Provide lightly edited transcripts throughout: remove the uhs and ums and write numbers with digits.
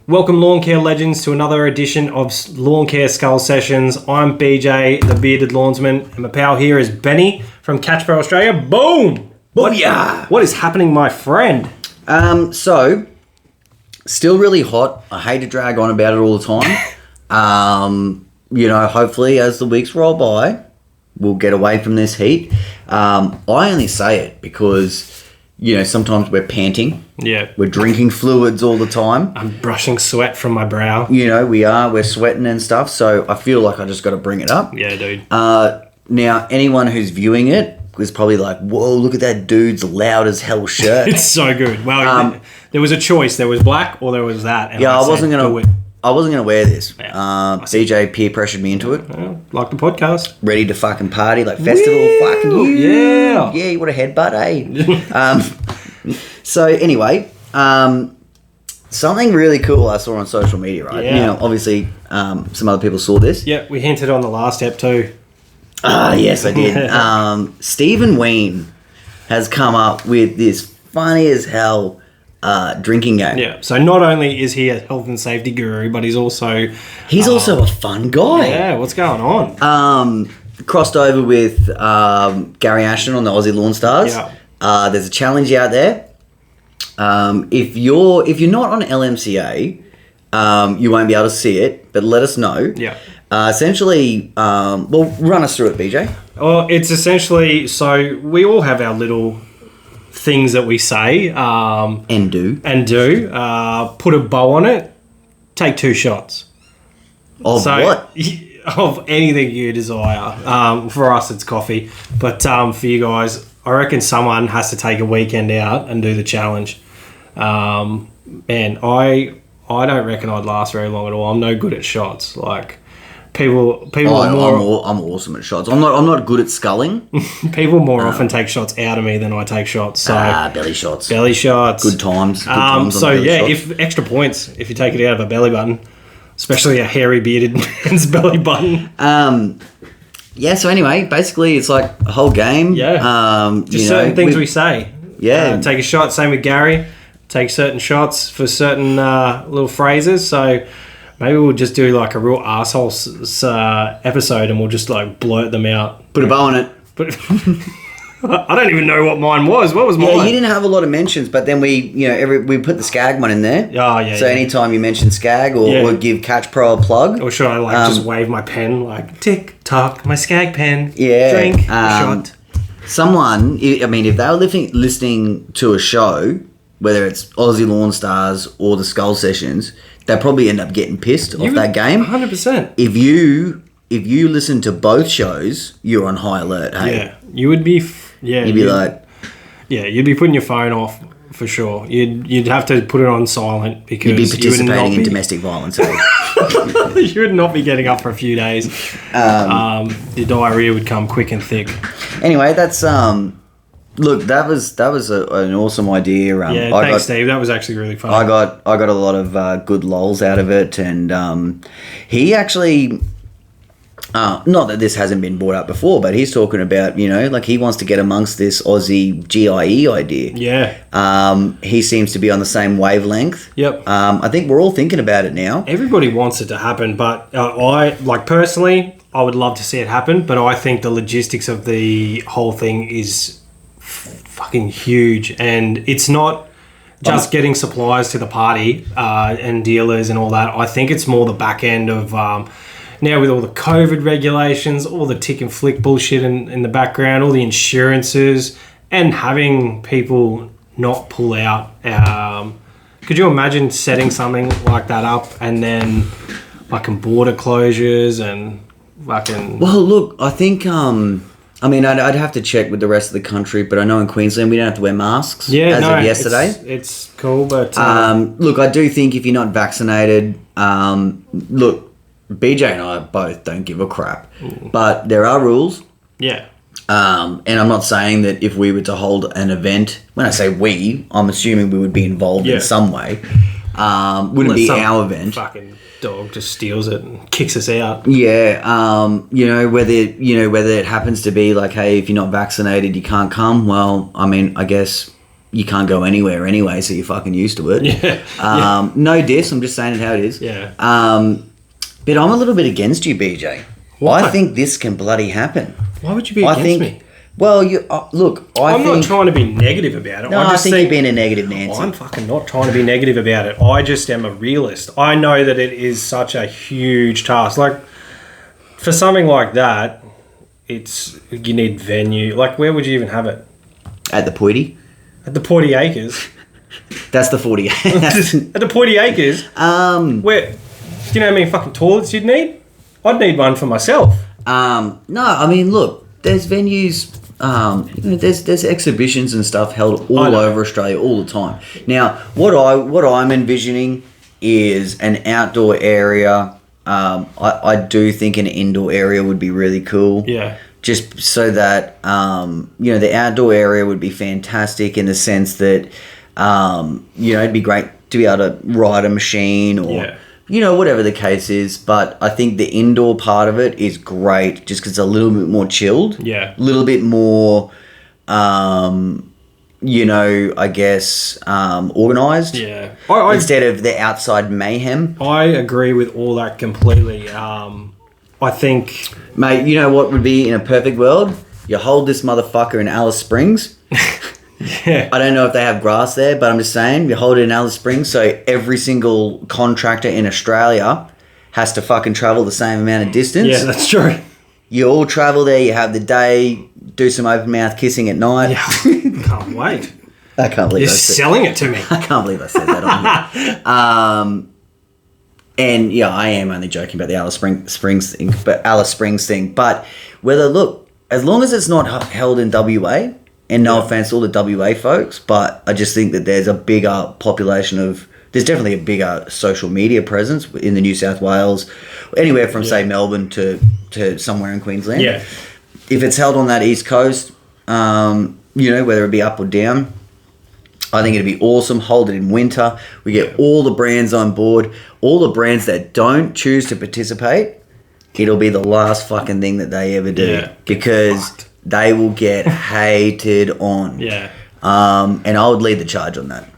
Welcome, lawn care legends, to another edition of Lawn Care Skull Sessions. I'm BJ, the bearded lawnsman, and my pal here is Benny from Catchpro Australia. Boom! What is happening, my friend? So, still really hot. I hate to drag on about it all the time. Hopefully as the weeks roll by, we'll get away from this heat. I only say it because, sometimes we're panting. Yeah. We're drinking fluids all the time. I'm brushing sweat from my brow. We're sweating and stuff. So I feel like I just got to bring it up. Yeah, dude. Now, anyone who's viewing it was probably like, whoa, look at that dude's loud as hell shirt. It's so good. Well, there was a choice. There was black or there was that. And I wasn't gonna wear this. Yeah. CJ peer pressured me into it. Well, like the podcast. Ready to fucking party, like festival. Fucking you. Yeah. Yeah, you want a headbutt, eh? So anyway, something really cool I saw on social media, right? Yeah. Obviously, some other people saw this. Yeah, we hinted on the last step too. Yes, I did. Stephen Ween has come up with this funny as hell drinking game. Yeah, so not only is he a health and safety guru, but he's also a fun guy. Yeah, what's going on? Crossed over with Gary Ashton on the Aussie Lawn Stars. Yeah. There's a challenge out there. If you're not on LMCA, you won't be able to see it, but let us know. Yeah. Essentially, run us through it, BJ. Oh, it's essentially, so we all have our little things that we say. And do. Put a bow on it, take 2 shots. Of what? Of anything you desire. For us, it's coffee. But for you guys, I reckon someone has to take a weekend out and do the challenge. Man, I don't reckon I'd last very long at all. I'm no good at shots. Like, people are more... I'm awesome at shots. I'm not good at sculling. People more often take shots out of me than I take shots. So belly shots. Belly shots. Good times. So yeah, if extra points if you take it out of a belly button, especially a hairy bearded man's belly button. Yeah. So anyway, basically it's like a whole game. Yeah. Just certain things we say. Yeah. Take a shot. Same with Gary. Take certain shots for certain little phrases. So maybe we'll just do like a real arsehole episode and we'll just like blurt them out. Put a bow on it. I don't even know what mine was. What was mine? Yeah, you didn't have a lot of mentions, but then we put the Skag one in there. Oh, yeah. So anytime you mention Skag or give Catch Pro a plug. Or should I just wave my pen like, tick, tock, my Skag pen, yeah, drink, shot. Someone, if they were listening to a show, whether it's Aussie Lawn Stars or the Skull Sessions, they'd probably end up getting pissed off that game. 100%. If you listen to both shows, you're on high alert. Hey? Yeah, you would be. You'd be like, yeah, you'd be putting your phone off for sure. You'd have to put it on silent because you'd be participating in domestic violence. You would not be getting up for a few days. Your diarrhea would come quick and thick. Anyway, that's look, that was an awesome idea. Thanks, Steve. That was actually really fun. I got a lot of good lols out of it, and he actually. Not that this hasn't been brought up before, but he's talking about, like he wants to get amongst this Aussie GIE idea. Yeah. He seems to be on the same wavelength. Yep. I think we're all thinking about it now. Everybody wants it to happen, but personally, I would love to see it happen, but I think the logistics of the whole thing is fucking huge, and it's not just getting supplies to the party and dealers and all that. I think it's more the back end of... now with all the COVID regulations, all the tick and flick bullshit in the background, all the insurances, and having people not pull out. Could you imagine setting something like that up and then fucking border closures and fucking... Well, look, I think... I'd have to check with the rest of the country, but I know in Queensland we don't have to wear masks of yesterday. It's cool, but... look, I do think if you're not vaccinated... look, BJ and I both don't give a crap, but there are rules. Yeah. And I'm not saying that if we were to hold an event, when I say we, I'm assuming we would be involved in some way. Wouldn't be our event. Fucking dog just steals it and kicks us out. Yeah. Whether it happens to be like, hey, if you're not vaccinated, you can't come. Well, I guess you can't go anywhere anyway, so you're fucking used to it. Yeah. No diss, I'm just saying it how it is. Yeah. But I'm a little bit against you, BJ. Why? I think this can bloody happen. Why would you be against me? Well, you look. I'm not trying to be negative about it. No, I think you're being a negative Nancy. I'm fucking not trying to be negative about it. I just am a realist. I know that it is such a huge task. Like, for something like that, you need venue. Like, where would you even have it? At the Poity? At the Poity Acres. That's the 40. At the Poity Acres. Where? Do you know how many fucking toilets you'd need? I'd need one for myself. No, I mean, look. There's venues. There's exhibitions and stuff held all over Australia all the time. Now, what I'm envisioning is an outdoor area. I do think an indoor area would be really cool. Yeah. Just so that the outdoor area would be fantastic in the sense that it'd be great to be able to ride a machine or whatever the case is. But I think the indoor part of it is great just because it's a little bit more chilled. Yeah. A little bit more, I guess, organised. Yeah. Instead of the outside mayhem. I agree with all that completely. I think... Mate, you know what would be in a perfect world? You hold this motherfucker in Alice Springs. Yeah. I don't know if they have grass there, but I'm just saying, you hold it in Alice Springs, so every single contractor in Australia has to fucking travel the same amount of distance. Yeah, that's true. You all travel there, you have the day, do some open mouth kissing at night. Yeah. Can't wait. I can't believe You're selling it to me. I can't believe I said that on here. And yeah, I am only joking about the Alice Springs thing. But as long as it's not held in WA, and no offense to all the WA folks, but I just think that there's definitely a bigger social media presence in the New South Wales, anywhere from say Melbourne to somewhere in Queensland. Yeah. If it's held on that East Coast, whether it be up or down, I think it'd be awesome. Hold it in winter. We get all the brands on board. All the brands that don't choose to participate, it'll be the last fucking thing that they ever do. Yeah. Because they will get hated on. Yeah. And I would lead the charge on that.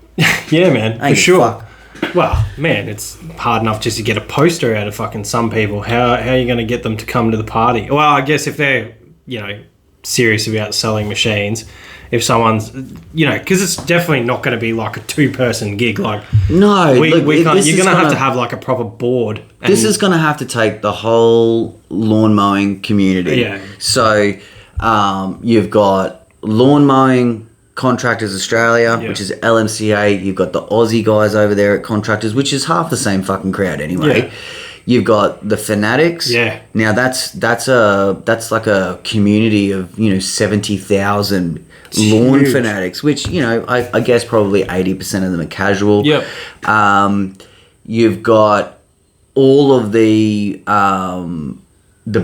Yeah, man. For sure. Fuck. Well, man, it's hard enough just to get a poster out of fucking some people. How are you going to get them to come to the party? Well, I guess if they're, serious about selling machines, if someone's, because it's definitely not going to be like a 2-person gig. Like, no, we can't, you're going to have like a proper board. This is going to have to take the whole lawn mowing community. Yeah. So you've got Lawn Mowing Contractors Australia, which is LMCA. You've got the Aussie guys over there at Contractors, which is half the same fucking crowd anyway. Yeah. You've got the Fanatics. Yeah. Now that's like a community of 70,000 lawn fanatics, which I guess probably 80% of them are casual. Yep. You've got all of the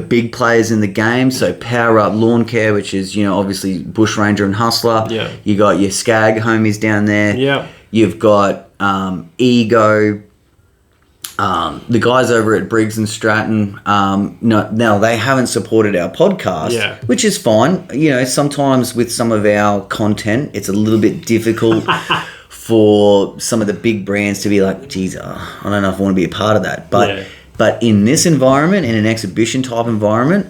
big players in the game. So Power Up Lawn Care, which is obviously Bush Ranger and Hustler. Yeah. You got your Skag homies down there. Yeah. You've got Ego. The guys over at Briggs and Stratton, now they haven't supported our podcast, which is fine. Sometimes with some of our content, it's a little bit difficult for some of the big brands to be like, geez, I don't know if I want to be a part of that. But in this environment, in an exhibition type environment,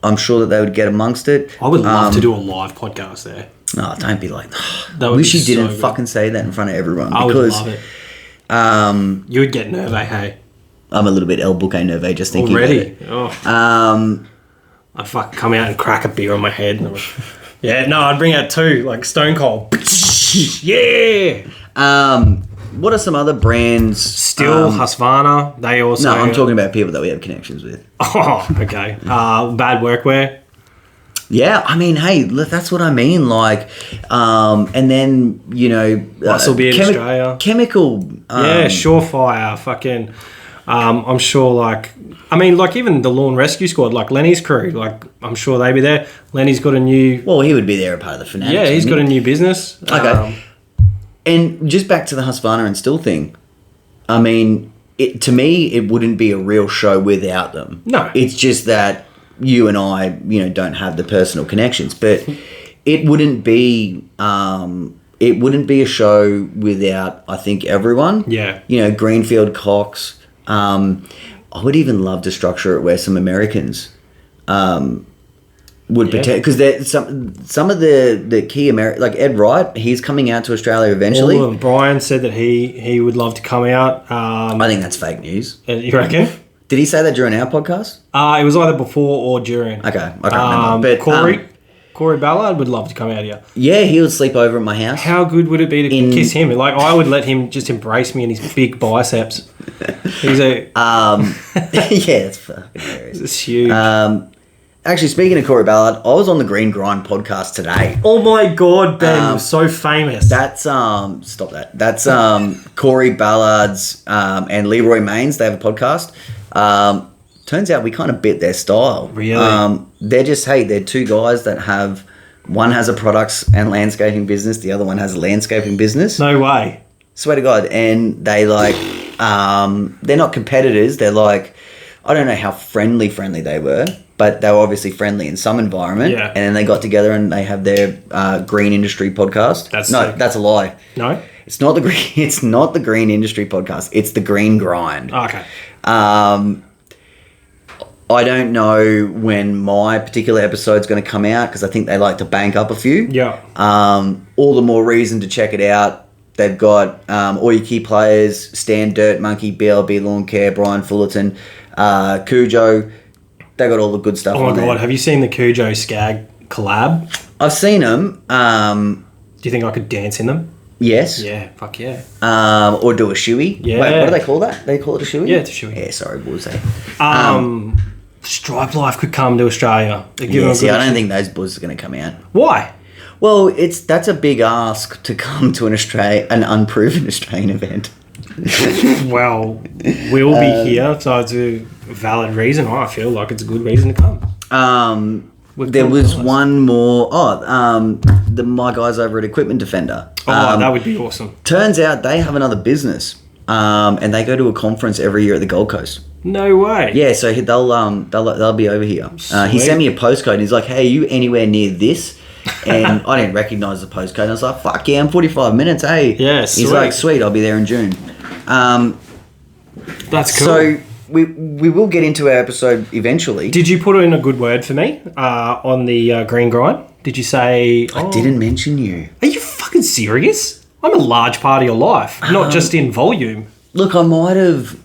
I'm sure that they would get amongst it. I would love to do a live podcast there. No, don't be like, I wish you didn't fucking say that in front of everyone. I would love it. You would get nervy, hey? I'm a little bit El Buque nervy just thinking already. About it. I fucking come out and crack a beer on my head. And I'd bring out 2, like Stone Cold. Yeah. What are some other brands? Still, Husqvarna. They also. No, I'm talking about people that we have connections with. Oh, okay. Bad Workwear. Yeah, I mean, hey, that's what I mean. Like, and then Musclebeard Australia, chemical. Surefire, fucking. I'm sure, like even the Lawn Rescue Squad, like Lenny's crew, like I'm sure they'd be there. Lenny's got a new. Well, he would be there, a part of the Fanatics. Yeah, he's got a new business. Okay. And just back to the Husqvarna and Still thing. I mean, to me, it wouldn't be a real show without them. No, it's just that you and I, don't have the personal connections, but it wouldn't be it wouldn't be a show without, I think, everyone. Yeah. You know, Greenfield, Cox. I would even love to structure it where some Americans would pretend, because some of the key like Ed Wright, he's coming out to Australia eventually. All of them. Brian said that he would love to come out. I think that's fake news. You reckon? Did he say that during our podcast? It was either before or during. Okay, I can't remember. But Corey Ballard would love to come out here. Yeah, he would sleep over at my house. How good would it be to kiss him? Like, I would let him just embrace me in his big biceps. He's a... yeah, that's fucking hilarious. It's huge. Actually, speaking of Corey Ballard, I was on the Green Grind podcast today. Oh my God, Ben, so famous. That's, stop that. That's Corey Ballard's and Leroy Maines. They have a podcast. Turns out we kind of bit their style. Really? They're two guys that have, one has a products and landscaping business, the other one has a landscaping business. No way. Swear to God. And they like, they're not competitors. They're like, I don't know how friendly they were, but they were obviously friendly in some environment. Yeah. And then they got together and they have their green industry podcast. That's a lie. No? It's not the green industry podcast. It's the Green Grind. Okay. I don't know when my particular episode's going to come out because I think they like to bank up a few. Yeah. All the more reason to check it out. They've got all your key players: Stan Dirt Monkey, BLB Lawn Care, Brian Fullerton, Cujo. They got all the good stuff. Oh my on God, there. have you seen the Cujo Skag collab? I've seen them. Do you think I could dance in them? Yes. Yeah, fuck yeah. Or do a shoey. Yeah. Wait, what do they call that? They call it a shoey? Yeah, it's a shoey. Yeah, sorry, what was that? Stripe Life could come to Australia. I don't think those boys are going to come out. Why? Well, that's a big ask to come to an unproven Australian event. Well, we'll be here, so it's a valid reason. I feel like it's a good reason to come. There was one more. My guys over at Equipment Defender. That would be awesome. Turns out they have another business, and they go to a conference every year at the Gold Coast. No way. Yeah, so they'll be over here. He sent me a postcode, and he's like, "Hey, are you anywhere near this?" And I didn't recognise the postcode. And I was like, "Fuck yeah, I'm 45 minutes." Hey, yeah, he's like, "Sweet, I'll be there in June." That's cool. So we will get into our episode eventually. Did you put in a good word for me on the Green Grind? Did you say... I didn't mention you. Are you fucking serious? I'm a large part of your life, not just in volume. Look, I might have...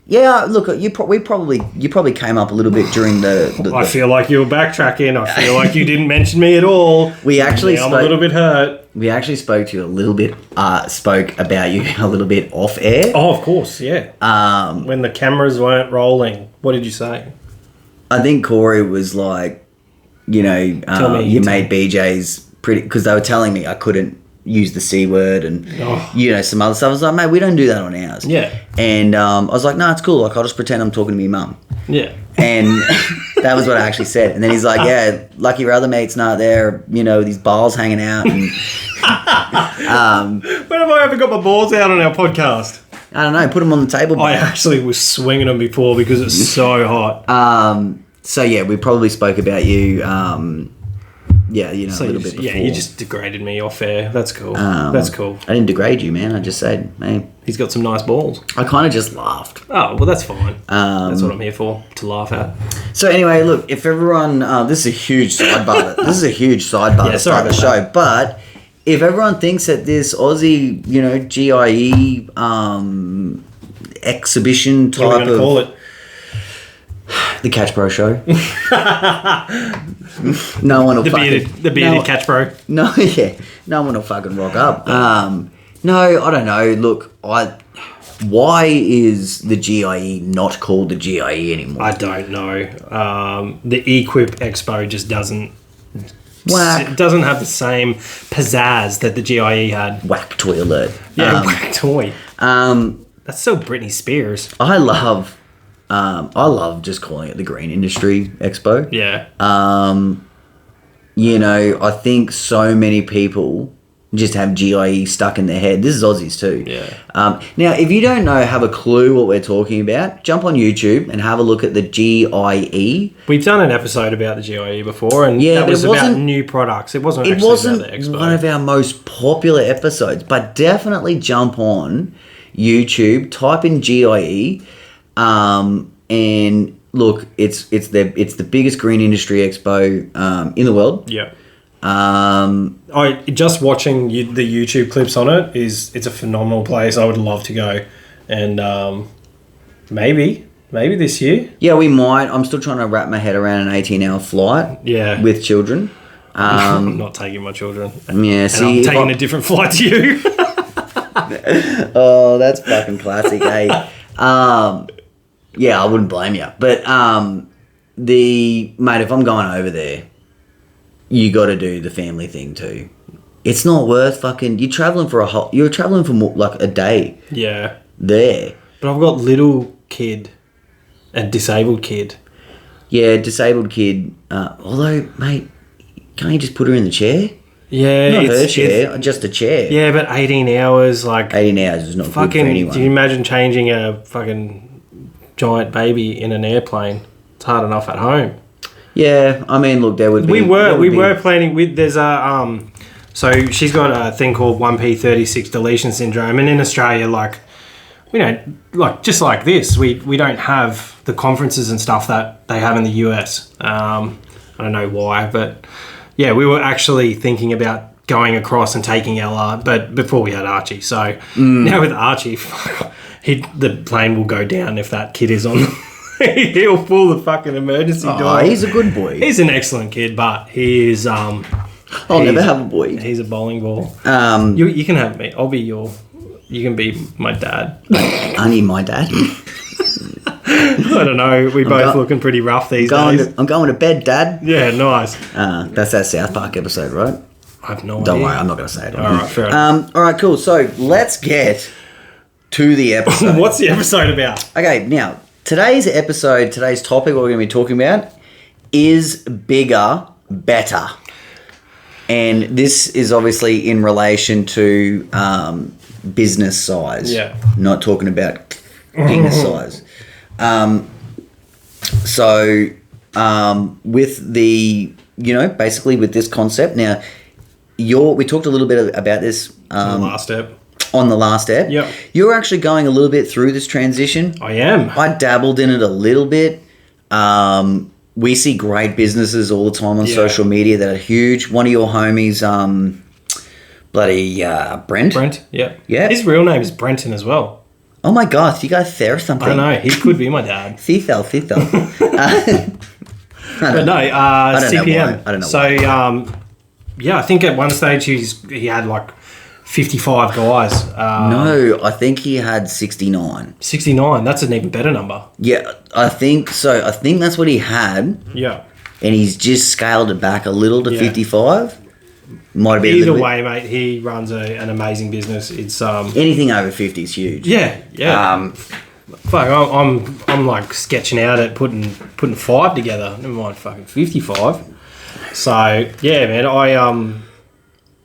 Yeah, look, you probably came up a little bit during the I feel like you were backtracking. I feel like you didn't mention me at all. I'm a little bit hurt. We actually spoke to you a little bit, spoke about you a little bit off air. Oh, of course, yeah. When the cameras weren't rolling, what did you say? I think Corey was like, you made BJ's pretty... Because they were telling me I couldn't use the C word and, some other stuff. I was like, mate, we don't do that on ours. Yeah. And I was like, no, it's cool. Like, I'll just pretend I'm talking to my mum. Yeah. And that was what I actually said. And then he's like, yeah, lucky your other mate's not there, with his balls hanging out. And, when have I ever got my balls out on our podcast? I don't know. Put them on the table. I actually was swinging them before because it's so hot. So, yeah, we probably spoke about you... a little bit before. Yeah, you just degraded me off air. That's cool. That's cool. I didn't degrade you, man. I just said, hey. He's got some nice balls. I kind of just laughed. Oh, well, that's fine. That's what I'm here for, to laugh at. So anyway, look, if everyone... this is a huge sidebar. To start the show. That. But if everyone thinks that this Aussie, GIE exhibition type what are we going to call it? The Catch Pro Show. No one will the bearded Catch Pro. No, yeah. No one will fucking rock up. No, I don't know. Look, why is the GIE not called the GIE anymore? I don't know. The Equip Expo just doesn't... Whack. It doesn't have the same pizzazz that the GIE had. Whack toy alert. Yeah, whack toy. That's so Britney Spears. I love just calling it the Green Industry Expo. Yeah. I think so many people just have GIE stuck in their head. This is Aussies too. Yeah. Now, if you don't have a clue what we're talking about, jump on YouTube and have a look at the GIE. We've done an episode about the GIE before, and Yeah, that was it about wasn't- new products. It wasn't It actually wasn't about the expo. one of our most popular episodes, but definitely jump on YouTube, type in GIE, and look, it's the biggest green industry expo in the world. Yeah. Just watching the YouTube clips on it's a phenomenal place. I would love to go, and maybe this year. Yeah, we might. I'm still trying to wrap my head around an 18-hour flight. Yeah. With children. I'm not taking my children. Yeah, And see, I'm taking a different flight to you. Oh, that's fucking classic, eh? Yeah, I wouldn't blame you. But mate, if I'm going over there, you got to do the family thing too. It's not worth fucking. You're traveling for more, like a day. Yeah. There. But I've got little kid and disabled kid. Yeah, disabled kid. Although, mate, can't you just put her in the chair? Yeah, Not her chair, just a chair. Yeah, but 18 hours, like 18 hours is not good for fucking. anyone. Do you imagine changing a fucking giant baby in an airplane? It's hard enough at home. Yeah, I mean, look, there would be. We were planning with. There's a So she's got a thing called 1p36 deletion syndrome, and in Australia, like we don't like just like this. We don't have the conferences and stuff that they have in the US. I don't know why, but yeah, we were actually thinking about going across and taking Ella, but before we had Archie. So now with Archie, the plane will go down if that kid is on. He'll pull the fucking emergency door. He's a good boy. He's an excellent kid, but he is. I'll never have a boy. He's a bowling ball. You can have me. I'll be your. You can be my dad. I need my dad. I don't know. We both looking pretty rough these days. I'm going to bed, Dad. Yeah, nice. That's that South Park episode, right? I have no idea. Don't worry, I'm not going to say it. All right, fair enough. All right, cool. So let's get to the episode. What's the episode about? Okay, now today's topic, what we're going to be talking about, is bigger, better. And this is obviously in relation to business size. Yeah. Not talking about penis size. With the, basically with this concept, now, we talked a little bit about this On the last step. on the last ep. Yep. You're actually going a little bit through this transition. I am. I dabbled in it a little bit. We see great businesses all the time on social media that are huge. One of your homies, Brent. Brent, yeah. Yeah. His real name is Brenton as well. Oh my God, you guys there or something? I don't know. He could be my dad. Thifel. But no, I don't know CPM. why. I don't know so, I think at one stage he had like 55 guys. No, I think he had 69. 69. That's an even better number. Yeah, I think so. I think that's what he had. Yeah. And he's just scaled it back a little to 55. Might be Either way, mate, he runs an amazing business. It's anything over 50 is huge. Yeah. Fuck, I'm like sketching out at putting 5 together. Never mind fucking 55. So yeah, man,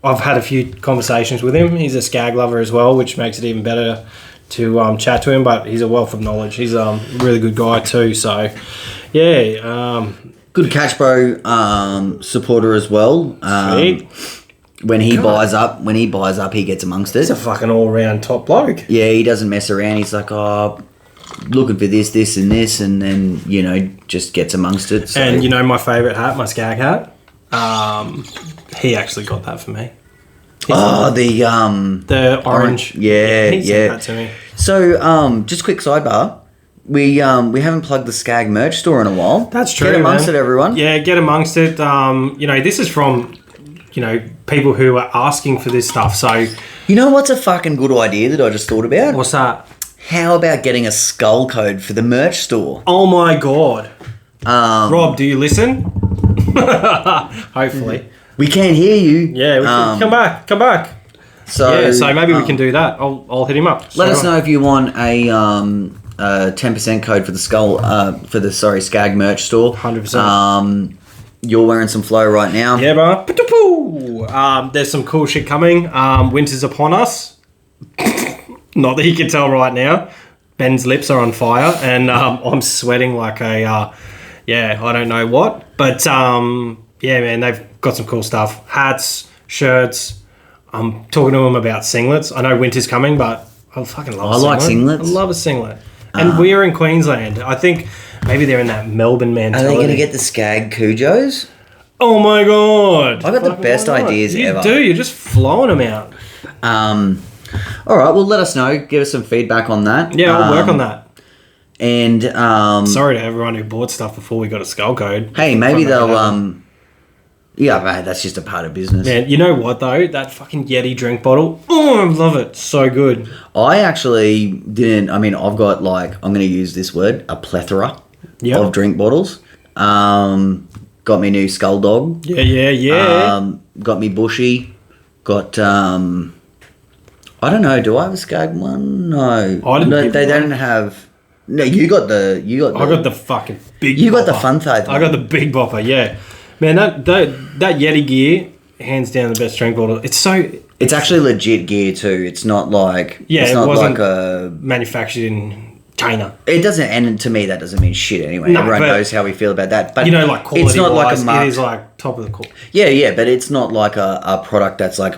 I've had a few conversations with him. He's a skag lover as well, which makes it even better to chat to him. But he's a wealth of knowledge. He's a really good guy too. So yeah, good Catch Bro supporter as well. Sweet. When he buys up, he gets amongst it. He's a fucking all-round top bloke. Yeah, he doesn't mess around. He's like, looking for this, and this, and then, just gets amongst it. So. And my favourite hat, my skag hat, he actually got that for me. The orange. Yeah. He sent that to me. So, just a quick sidebar. We haven't plugged the Skag merch store in a while. That's true. Get amongst it, everyone. Yeah, get amongst it. This is from people who are asking for this stuff. So, you know what's a fucking good idea that I just thought about? What's that? How about getting a skull code for the merch store? Oh my God. Rob, do you listen? Hopefully. We can't hear you. Yeah, we can, come back. So maybe we can do that. I'll hit him up. Let us know if you want a 10% code for the Skag merch store. 100%. You're wearing some flow right now. Yeah, bro. there's some cool shit coming. Winter's upon us. Not that you can tell right now. Ben's lips are on fire, and I'm sweating like I don't know what. But yeah, man, they've got some cool stuff. Hats, shirts. I'm talking to them about singlets. I know winter's coming, but I fucking love. I like singlets. I love a singlet. And we're in Queensland. I think maybe they're in that Melbourne mentality. Are they going to get the Skag Cujos? Oh my god! I got the best ideas ever. You do. You're just flowing them out. All right. Well, let us know. Give us some feedback on that. Yeah, I'll work on that. And sorry to everyone who bought stuff before we got a skull code. Hey, maybe they'll. Yeah, mate, that's just a part of business. Man, you know what though? That fucking Yeti drink bottle. Oh, I love it. So good. I actually didn't. I mean, I've got I'm going to use this word, a plethora of drink bottles. Got me new Skull Dog. Yeah. Got me Bushy. Got I don't know. Do I have a Skag one? No. I didn't. No, they don't have. No, you got the. I got the fucking big. You bopper. got the fun faith. I got the big bopper. Yeah, man. That Yeti gear, hands down the best drink bottle. It's so. It's actually legit gear too. It's not like. Yeah, it's not wasn't like a manufactured in China. It doesn't, and to me that doesn't mean shit anyway. No, Everyone knows how we feel about that. But you know, like quality it's not wise, like a it is like top of the core. Yeah, but it's not like a product that's like.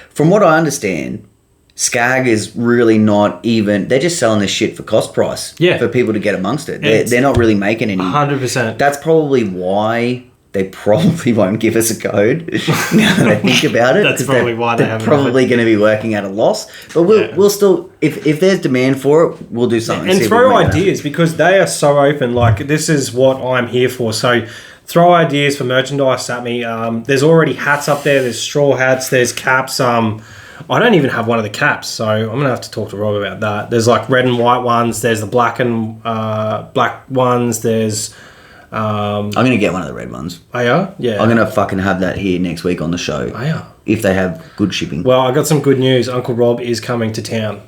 From what I understand, Skag is really not even. They're just selling this shit for cost price. Yeah. For people to get amongst it. They're not really making any. 100%. That's probably why they probably won't give us a code. Now that I think about it, That's probably why they're probably going to be working at a loss. But we'll still, if there's demand for it, we'll do something. And throw ideas because they are so open. Like this is what I'm here for. So throw ideas for merchandise at me. There's already hats up there. There's straw hats. There's caps. I don't even have one of the caps, so I'm gonna have to talk to Rob about that. There's like red and white ones. There's the black and black ones. There's. I'm gonna get one of the red ones. Oh yeah, yeah. I'm gonna fucking have that here next week on the show. Oh yeah. If they have good shipping. Well, I got some good news. Uncle Rob is coming to town.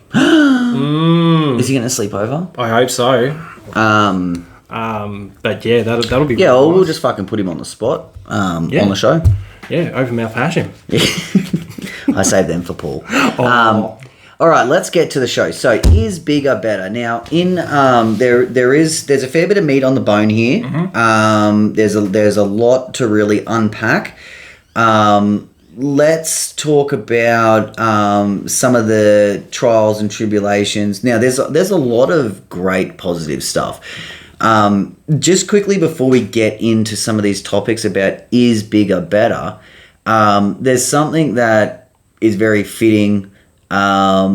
Is he gonna sleep over? I hope so. But yeah, that'll be. Yeah, really nice. We'll just fucking put him on the spot. On the show. Yeah, open mouth hash him. I save them for Paul. Oh. All right, let's get to the show. So, is bigger better? Now, in there's a fair bit of meat on the bone here. Mm-hmm. There's a lot to really unpack. Let's talk about some of the trials and tribulations. Now, there's a lot of great positive stuff. Just quickly before we get into some of these topics about is bigger better, there's something that is very fitting. I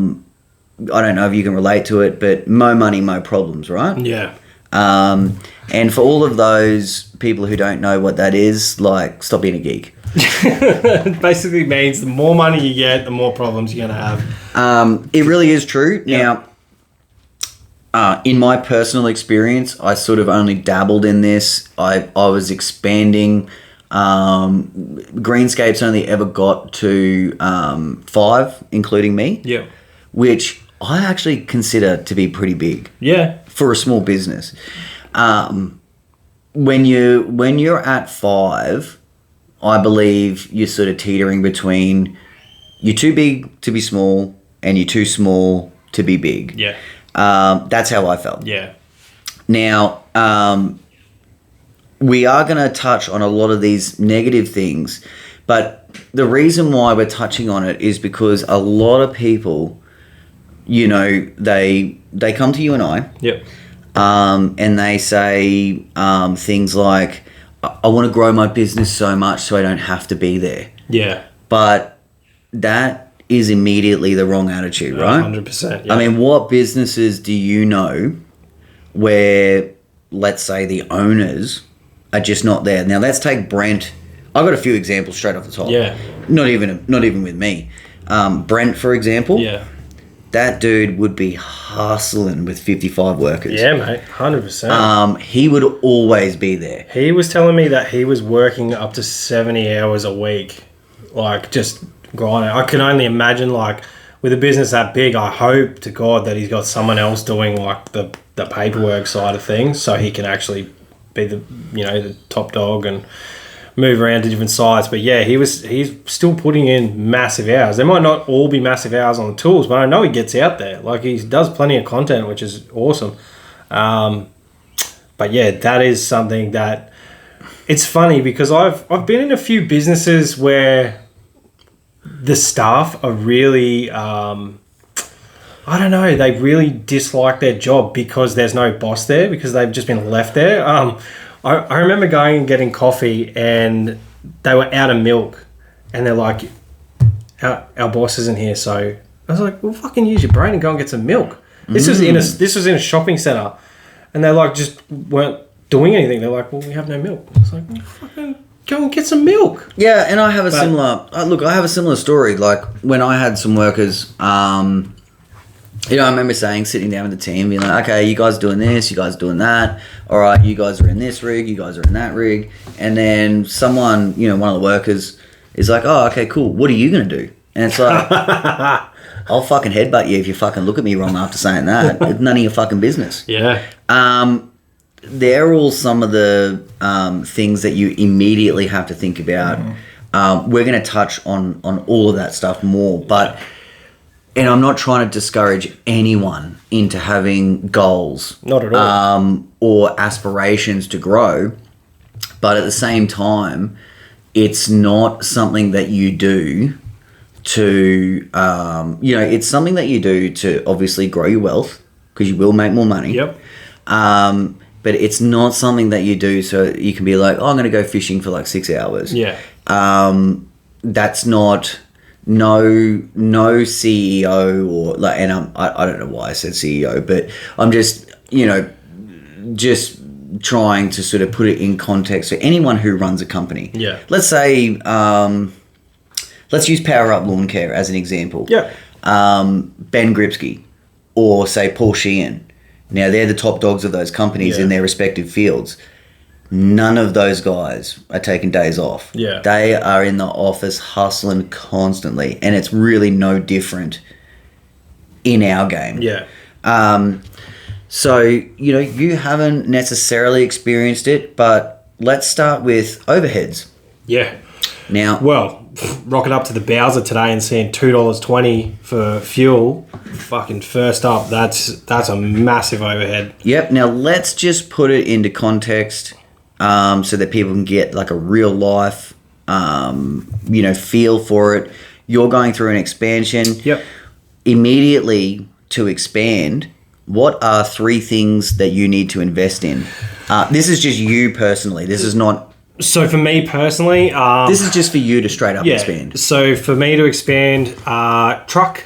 don't know if you can relate to it, but mo money, mo problems, right? Yeah. And for all of those people who don't know what that is, like, stop being a geek. It basically means the more money you get, the more problems you're going to have. It really is true. Yeah. Now, in my personal experience, I sort of only dabbled in this. I was expanding. Greenscape's only ever got to 5, including me. Yeah. Which I actually consider to be pretty big. Yeah. For a small business. When you're at 5, I believe you're sort of teetering between you're too big to be small and you're too small to be big. Yeah. That's how I felt. Yeah. Now, we are going to touch on a lot of these negative things, but the reason why we're touching on it is because a lot of people, you know, they come to you and I, yep, and they say things like, I want to grow my business so much so I don't have to be there. Yeah. But that is immediately the wrong attitude, right? 100%. Yeah. I mean, what businesses do you know where, let's say, the owners are just not there? Now, let's take Brent. I've got a few examples straight off the top. Yeah. Not even with me. Brent, for example. Yeah. That dude would be hustling with 55 workers. Yeah, mate. 100%. He would always be there. He was telling me that he was working up to 70 hours a week. Like, just grinding. I can only imagine, like, with a business that big, I hope to God that he's got someone else doing, like, the paperwork side of things so he can actually be the top dog. move around to different sites. But yeah, he's still putting in massive hours. There might not all be massive hours on the tools, but I know he gets out there. Like, he does plenty of content, which is awesome. But yeah, that is something that it's funny because I've been in a few businesses where the staff are really I don't know, they really dislike their job because there's no boss there, because they've just been left there. I remember going and getting coffee and they were out of milk and they're like, our boss isn't here. So I was like, well, fucking use your brain and go and get some milk. This was in a shopping centre and they like just weren't doing anything. They're like, well, we have no milk. I was like, well, fucking go and get some milk. Yeah, and I have I have a similar story. Like, when I had some workers, I remember sitting down with the team, being like, okay, you guys doing this, you guys doing that. All right, you guys are in this rig, you guys are in that rig. And then someone, one of the workers is like, oh, okay, cool. What are you going to do? And it's like, I'll fucking headbutt you if you fucking look at me wrong after saying that. It's none of your fucking business. Yeah. They're all some of the things that you immediately have to think about. We're going to touch on all of that stuff more, but... And I'm not trying to discourage anyone into having goals. Not at all. Or aspirations to grow. But at the same time, it's not something that you do to, it's something that you do to obviously grow your wealth, because you will make more money. Yep. But it's not something that you do so you can be like, oh, I'm going to go fishing for like 6 hours. Yeah. That's not... No CEO or like, and I don't know why I said CEO, but I'm just just trying to sort of put it in context for anyone who runs a company. Yeah. Let's say, let's use Power Up Lawn Care as an example. Yeah. Ben Gripsky, or say Paul Sheehan. Now they're the top dogs of those companies in their respective fields. None of those guys are taking days off. Yeah. They are in the office hustling constantly, and it's really no different in our game. Yeah. So, you haven't necessarily experienced it, but let's start with overheads. Yeah. Now, well, rocking up to the Bowser today and seeing $2.20 for fuel, fucking first up, that's a massive overhead. Yep. Now, let's just put it into context. So that people can get like a real life, feel for it. You're going through an expansion. Yep. Immediately to expand, what are 3 things that you need to invest in? This is just you personally. This is not... So for me personally... this is just for you to straight up expand. So for me to expand, truck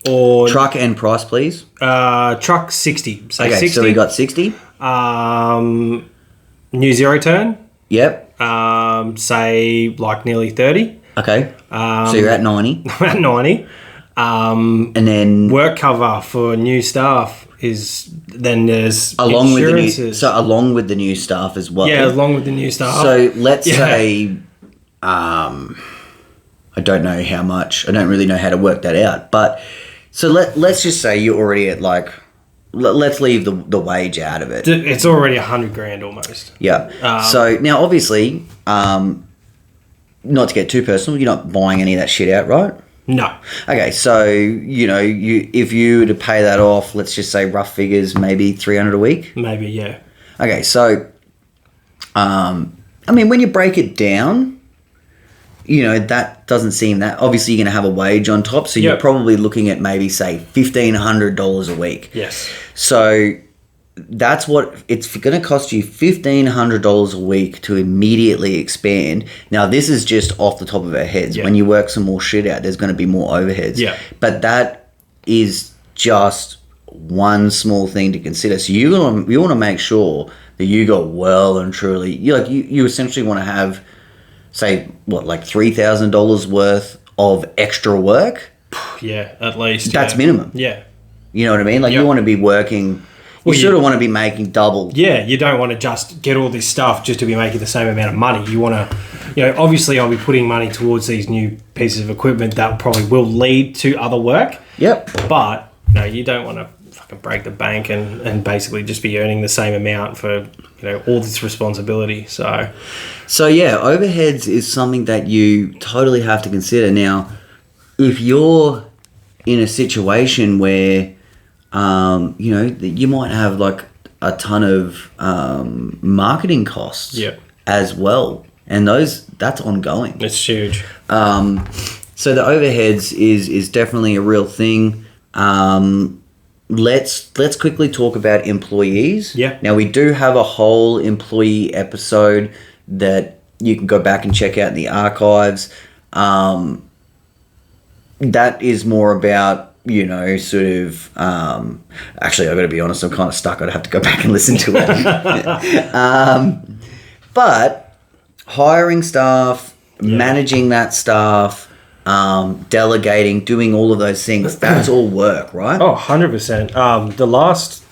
or... Truck and price, please. Truck 60. Say okay, 60. So we got 60. New zero turn. Yep. Say like nearly 30. Okay. So you're at 90. I'm at 90. And then work cover for new staff is then there's along insurances. With the new staff as well. Yeah, along with the new staff. So let's say I don't know how much. I don't really know how to work that out. But so let's just say you're already at like... Let's leave the wage out of it. It's already $100,000 almost. Yeah. So now, obviously, not to get too personal, you're not buying any of that shit out, right? No. Okay. So if you were to pay that off, let's just say rough figures, maybe $300 a week. Maybe, yeah. Okay. So, when you break it down, that doesn't seem that... Obviously, you're going to have a wage on top, so you're probably looking at maybe, say, $1,500 a week. Yes. So that's what... It's going to cost you $1,500 a week to immediately expand. Now, this is just off the top of our heads. Yeah. When you work some more shit out, there's going to be more overheads. Yeah. But that is just one small thing to consider. So you want to make sure that you go well and truly... You essentially want to have... say, like $3,000 worth of extra work? Yeah, at least. That's minimum. Yeah. You know what I mean? Like, you want to be working... You sort of want to be making double. Yeah, you don't want to just get all this stuff just to be making the same amount of money. You want to... obviously I'll be putting money towards these new pieces of equipment that probably will lead to other work. Yep. But, you don't want to fucking break the bank and basically just be earning the same amount for, all this responsibility. So yeah, overheads is something that you totally have to consider. Now, if you're in a situation where, you might have like a ton of marketing costs as well. And that's ongoing. It's huge. So the overheads is definitely a real thing. Let's quickly talk about employees. Yeah. Now we do have a whole employee episode that you can go back and check out in the archives. That is more about, sort of... actually, I've got to be honest, I'm kind of stuck. I'd have to go back and listen to it. But hiring staff, managing that staff... delegating, doing all of those things, that's all work, right? Oh, 100%. The last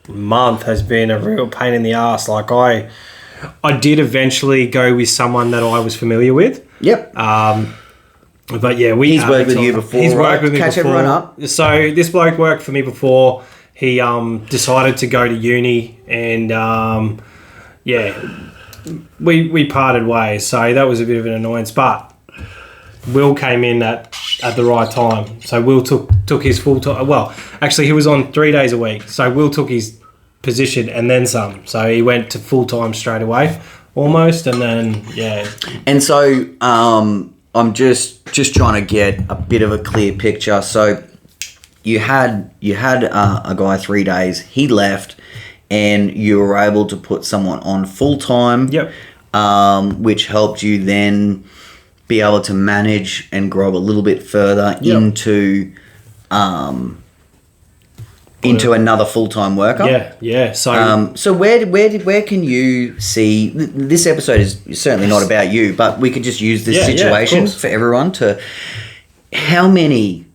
month has been a real pain in the ass. Like I did eventually go with someone that I was familiar with. Yep. But yeah, he's worked with you before. He's worked with me before. Catch everyone up. So this bloke worked for me before. He decided to go to uni, and we parted ways. So that was a bit of an annoyance, but Will came in at the right time. So Will took his full time. Well, actually, he was on 3 days a week. So Will took his position and then some. So he went to full time straight away, almost, and then And so I'm just trying to get a bit of a clear picture. So you had a guy 3 days. He left, and you were able to put someone on full time. Yep. Which helped you then be able to manage and grow a little bit further into another full-time worker. Yeah. So where can you see this episode is certainly not about you, but we could just use this situation for everyone to. How many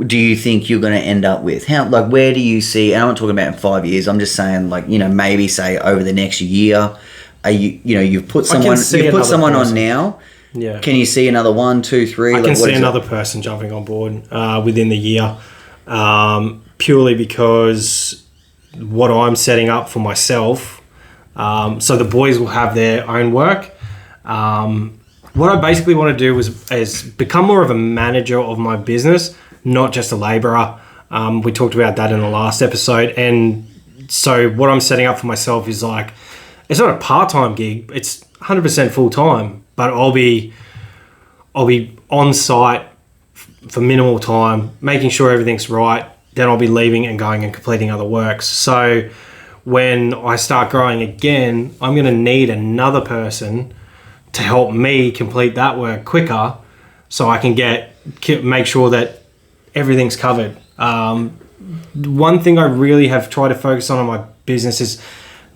do you think you're going to end up with? Where do you see? And I'm not talking about in 5 years. I'm just saying maybe say over the next year. You've put someone on now. Yeah. Can you see another 1, 2, 3? I can see another person jumping on board within the year, purely because what I'm setting up for myself. So the boys will have their own work. What I basically want to do is become more of a manager of my business, not just a labourer. We talked about that in the last episode, and so what I'm setting up for myself is it's not a part-time gig; it's 100% full-time. But I'll be on site for minimal time, making sure everything's right. Then I'll be leaving and going and completing other works. So when I start growing again, I'm going to need another person to help me complete that work quicker, so I can make sure that everything's covered. One thing I really have tried to focus on in my business is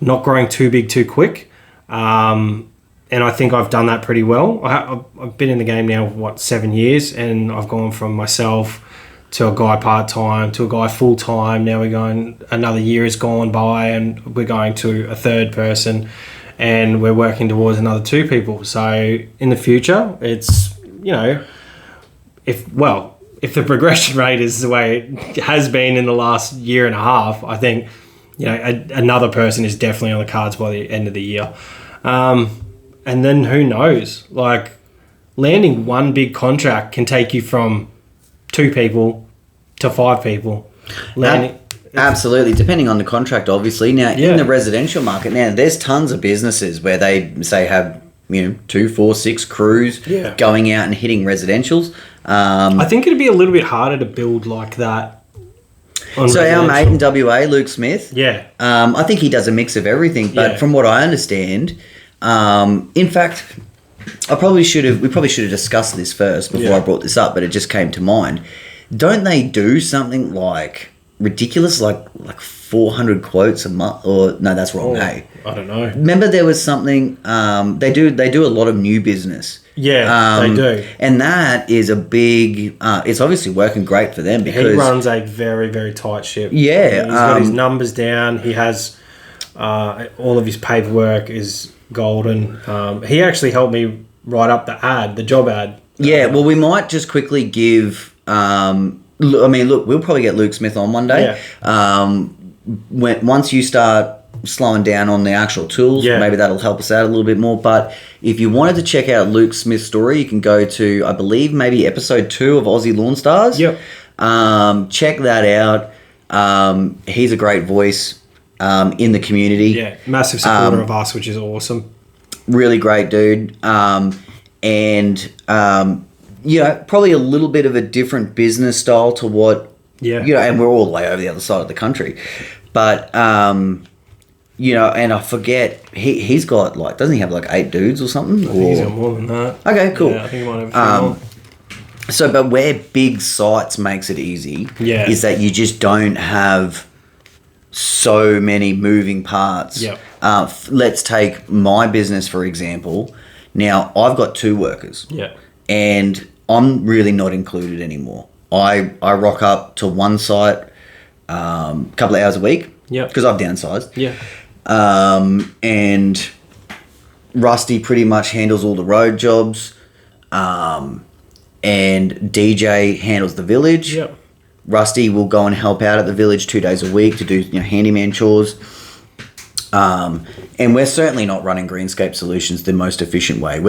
not growing too big too quick. And I think I've done that pretty well. I've been in the game now, 7 years, and I've gone from myself to a guy part-time to a guy full-time. Now another year has gone by, and we're going to a third person, and we're working towards another 2 people. So in the future, it's, if the progression rate is the way it has been in the last year and a half, I think, another person is definitely on the cards by the end of the year. And then who knows? Landing one big contract can take you from 2 people to 5 people. Absolutely, depending on the contract, obviously. Now, in the residential market, there's tons of businesses where they say have 2, 4, 6 crews going out and hitting residentials. I think it'd be a little bit harder to buid like that. So our mate in WA, Luke Smith, I think he does a mix of everything. But from what I understand. In fact, we probably should have discussed this first before I brought this up, but it just came to mind. Don't they do something ridiculous, like 400 quotes a month? Or no, that's wrong. Hey, I don't know. Remember there was something. They do a lot of new business. Yeah, they do, and that is a big. It's obviously working great for them because he runs a very, very tight ship. Yeah, he's got his numbers down. He has all of his paperwork is golden. He actually helped me write up the job ad. Yeah, well, we might just quickly give I mean, look, we'll probably get Luke Smith on one day. Once you start slowing down on the actual tools, maybe that'll help us out a little bit more. But if you wanted to check out Luke Smith's story, you can go to, I believe, maybe episode 2 of Aussie Lawn Stars. Check that out. He's a great voice in the community. Yeah, massive supporter of us, which is awesome. Really great dude. Probably a little bit of a different business style to what, and we're all the way over the other side of the country. But, and I forget, he's got, like, doesn't he have, like, 8 dudes or something? I think he's got more than that. Okay, cool. Yeah, I think he might have a few more. So, but where big sites makes it easy is that you just don't have so many moving parts. Let's take my business, for example. Now, I've got 2 workers. And I'm really not included anymore. I rock up to one site a couple of hours a week because I've downsized. And Rusty pretty much handles all the road jobs. And DJ handles the village. Rusty will go and help out at the village 2 days a week to do handyman chores. And we're certainly not running Greenscape Solutions the most efficient way.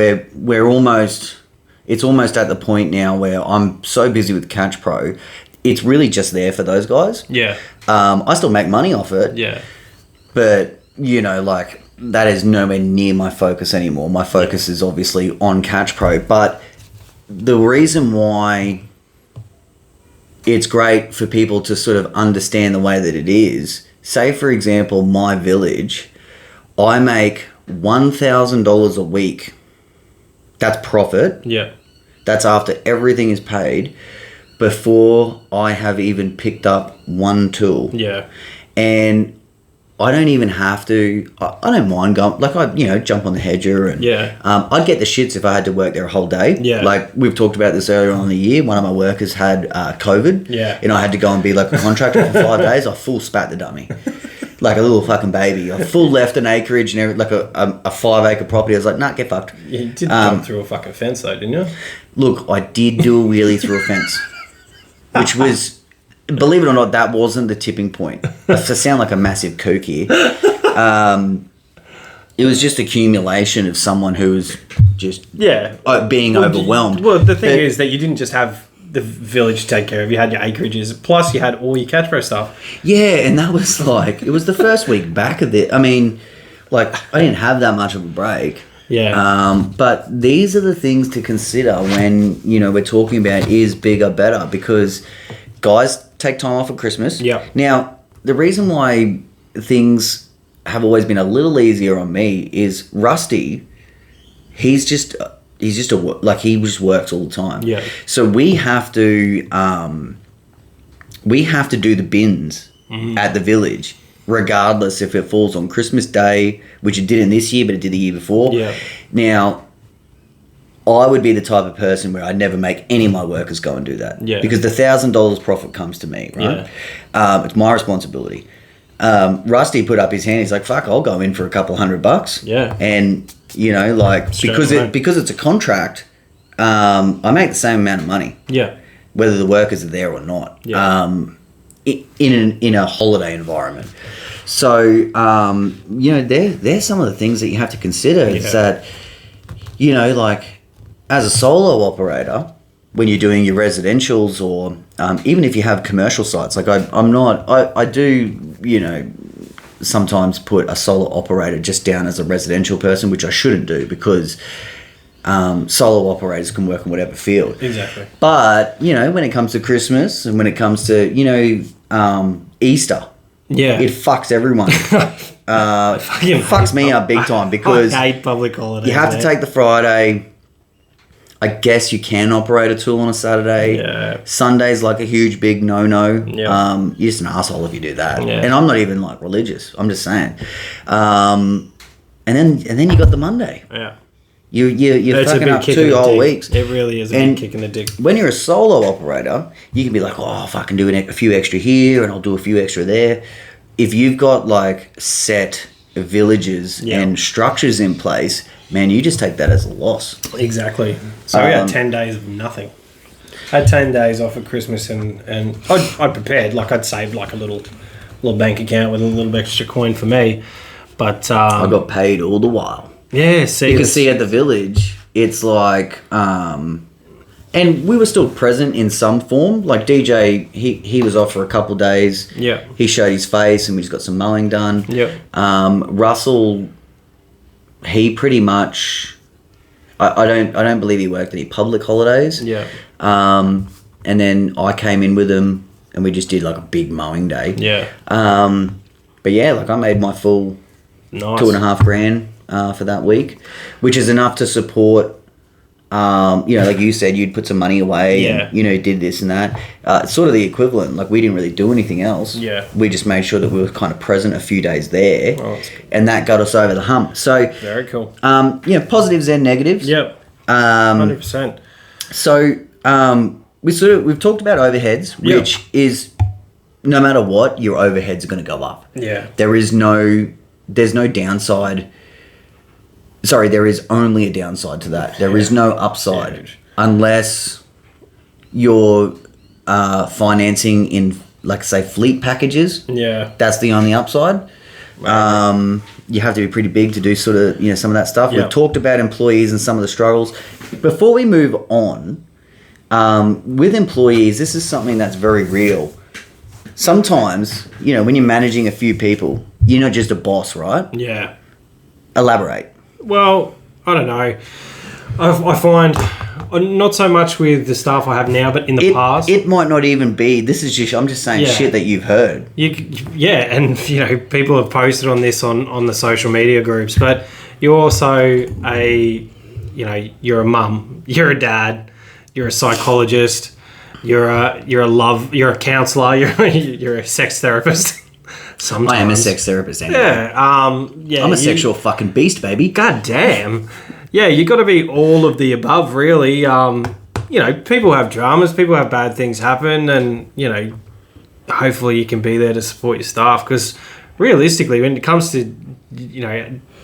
It's almost at the point now where I'm so busy with Catch Pro, it's really just there for those guys. I still make money off it. But, that is nowhere near my focus anymore. My focus is obviously on Catch Pro. But the reason why it's great for people to sort of understand the way that it is, say, for example, my village, I make $1,000 a week. That's profit. That's after everything is paid before I have even picked up one tool. And I don't even have to, I don't mind going, like I, jump on the hedger and I'd get the shits if I had to work there a whole day. Like we've talked about this earlier on in the year, one of my workers had COVID and I had to go and be like a contractor for 5 days. I full spat the dummy. Like a little fucking baby. I full left an acreage and like a 5 acre property. I was like, nah, get fucked. You did jump through a fucking fence though, didn't you? Look, I did do a wheelie through a fence, which was, believe it or not, that wasn't the tipping point. I sound like a massive kook here. It was just accumulation of someone who was just being overwhelmed. Well, the thing is that you didn't just have the village to take care of. You had your acreages, plus you had all your Catch Pro stuff. Yeah, and that was like, it was the first week back of it. I mean, like, I didn't have that much of a break. But these are the things to consider when, we're talking about is bigger, better, because guys take time off at Christmas. Now, the reason why things have always been a little easier on me is Rusty, he just works all the time. So we have to do the bins at the village, regardless if it falls on Christmas Day, which it didn't this year, but it did the year before. Now, I would be the type of person where I'd never make any of my workers go and do that. Because the $1,000 profit comes to me, right? It's my responsibility. Rusty put up his hand. He's like, fuck, I'll go in for a couple $100. And, because it's a contract, I make the same amount of money. Whether the workers are there or not. In a holiday environment. So, there's some of the things that you have to consider. Is that, as a solo operator, when you're doing your residentials or even if you have commercial sites, like I do, sometimes put a solo operator just down as a residential person, which I shouldn't do because solo operators can work in whatever field. But, when it comes to Christmas and when it comes to, Easter, it fucks everyone. It fucks me up big time because I hate public holidays. You have to take the Friday. I guess you can operate a tool on a Saturday. Sunday's like a huge big no-no. You're just an asshole if you do that. And I'm not even like religious. I'm just saying. And then you got the Monday. You're fucking up 2 whole weeks. It really is a big kick in the dick. When you're a solo operator, you can be like, I'll fucking do a few extra here and I'll do a few extra there. If you've got like set villages and structures in place, man, you just take that as a loss. So we had 10 days of nothing. I had 10 days off at Christmas and I'd prepared, like I'd saved like a little bank account with a little extra coin for me. But I got paid all the while. Yeah, see. You can see at the village, it's like, and we were still present in some form. Like DJ, he was off for a couple of days. Yeah. He showed his face and we just got some mowing done. Yeah. Russell, he pretty much, I don't believe he worked any public holidays. Yeah. And then I came in with him and we just did like a big mowing day. Yeah. But yeah, like I made my full Nice. $2,500 for that week, which is enough to support. Like you said, you'd put some money away. Yeah. And, did this and that. It's sort of the equivalent. Like we didn't really do anything else. Yeah. We just made sure that we were kind of present a few days there, that's good. and that got us over the hump. So Very cool. Positives and negatives. Yep. 100%. So we've talked about overheads, which is no matter what, your overheads are going to go up. Yeah. There's no downside. Sorry, there is only a downside to that. There is no upside. Huge. Unless you're financing in, like, say, fleet packages. Yeah. That's the only upside. You have to be pretty big to do sort of, some of that stuff. Yep. We've talked about employees and some of the struggles. Before we move on, with employees, this is something that's very real. Sometimes, when you're managing a few people, you're not just a boss, right? Yeah. Elaborate. Well, I don't know. I find not so much with the staff I have now, but in the past, it might not even be. This is just. I'm just saying shit that you've heard. And people have posted on this on the social media groups. But you're also you're a mum, you're a dad, you're a psychologist, you're a counselor, you're a sex therapist. Sometimes. I am a sex therapist anyway. Yeah. I'm a sexual fucking beast, baby. God damn. Yeah, you got to be all of the above, really. People have dramas, people have bad things happen, and, hopefully you can be there to support your staff. Because realistically, when it comes to,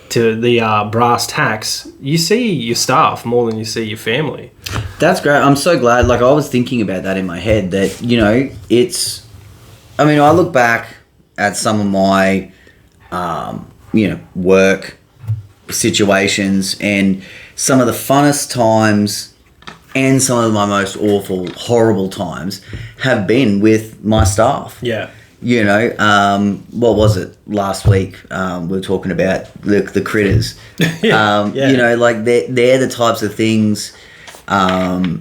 to the brass tacks, you see your staff more than you see your family. That's great. I'm so glad. Like, I was thinking about that in my head that, it's... I mean, I look back at some of my, work situations and some of the funnest times and some of my most awful, horrible times have been with my staff. Yeah. What was it last week? We were talking about the critters. Yeah. Like they're the types of things, you're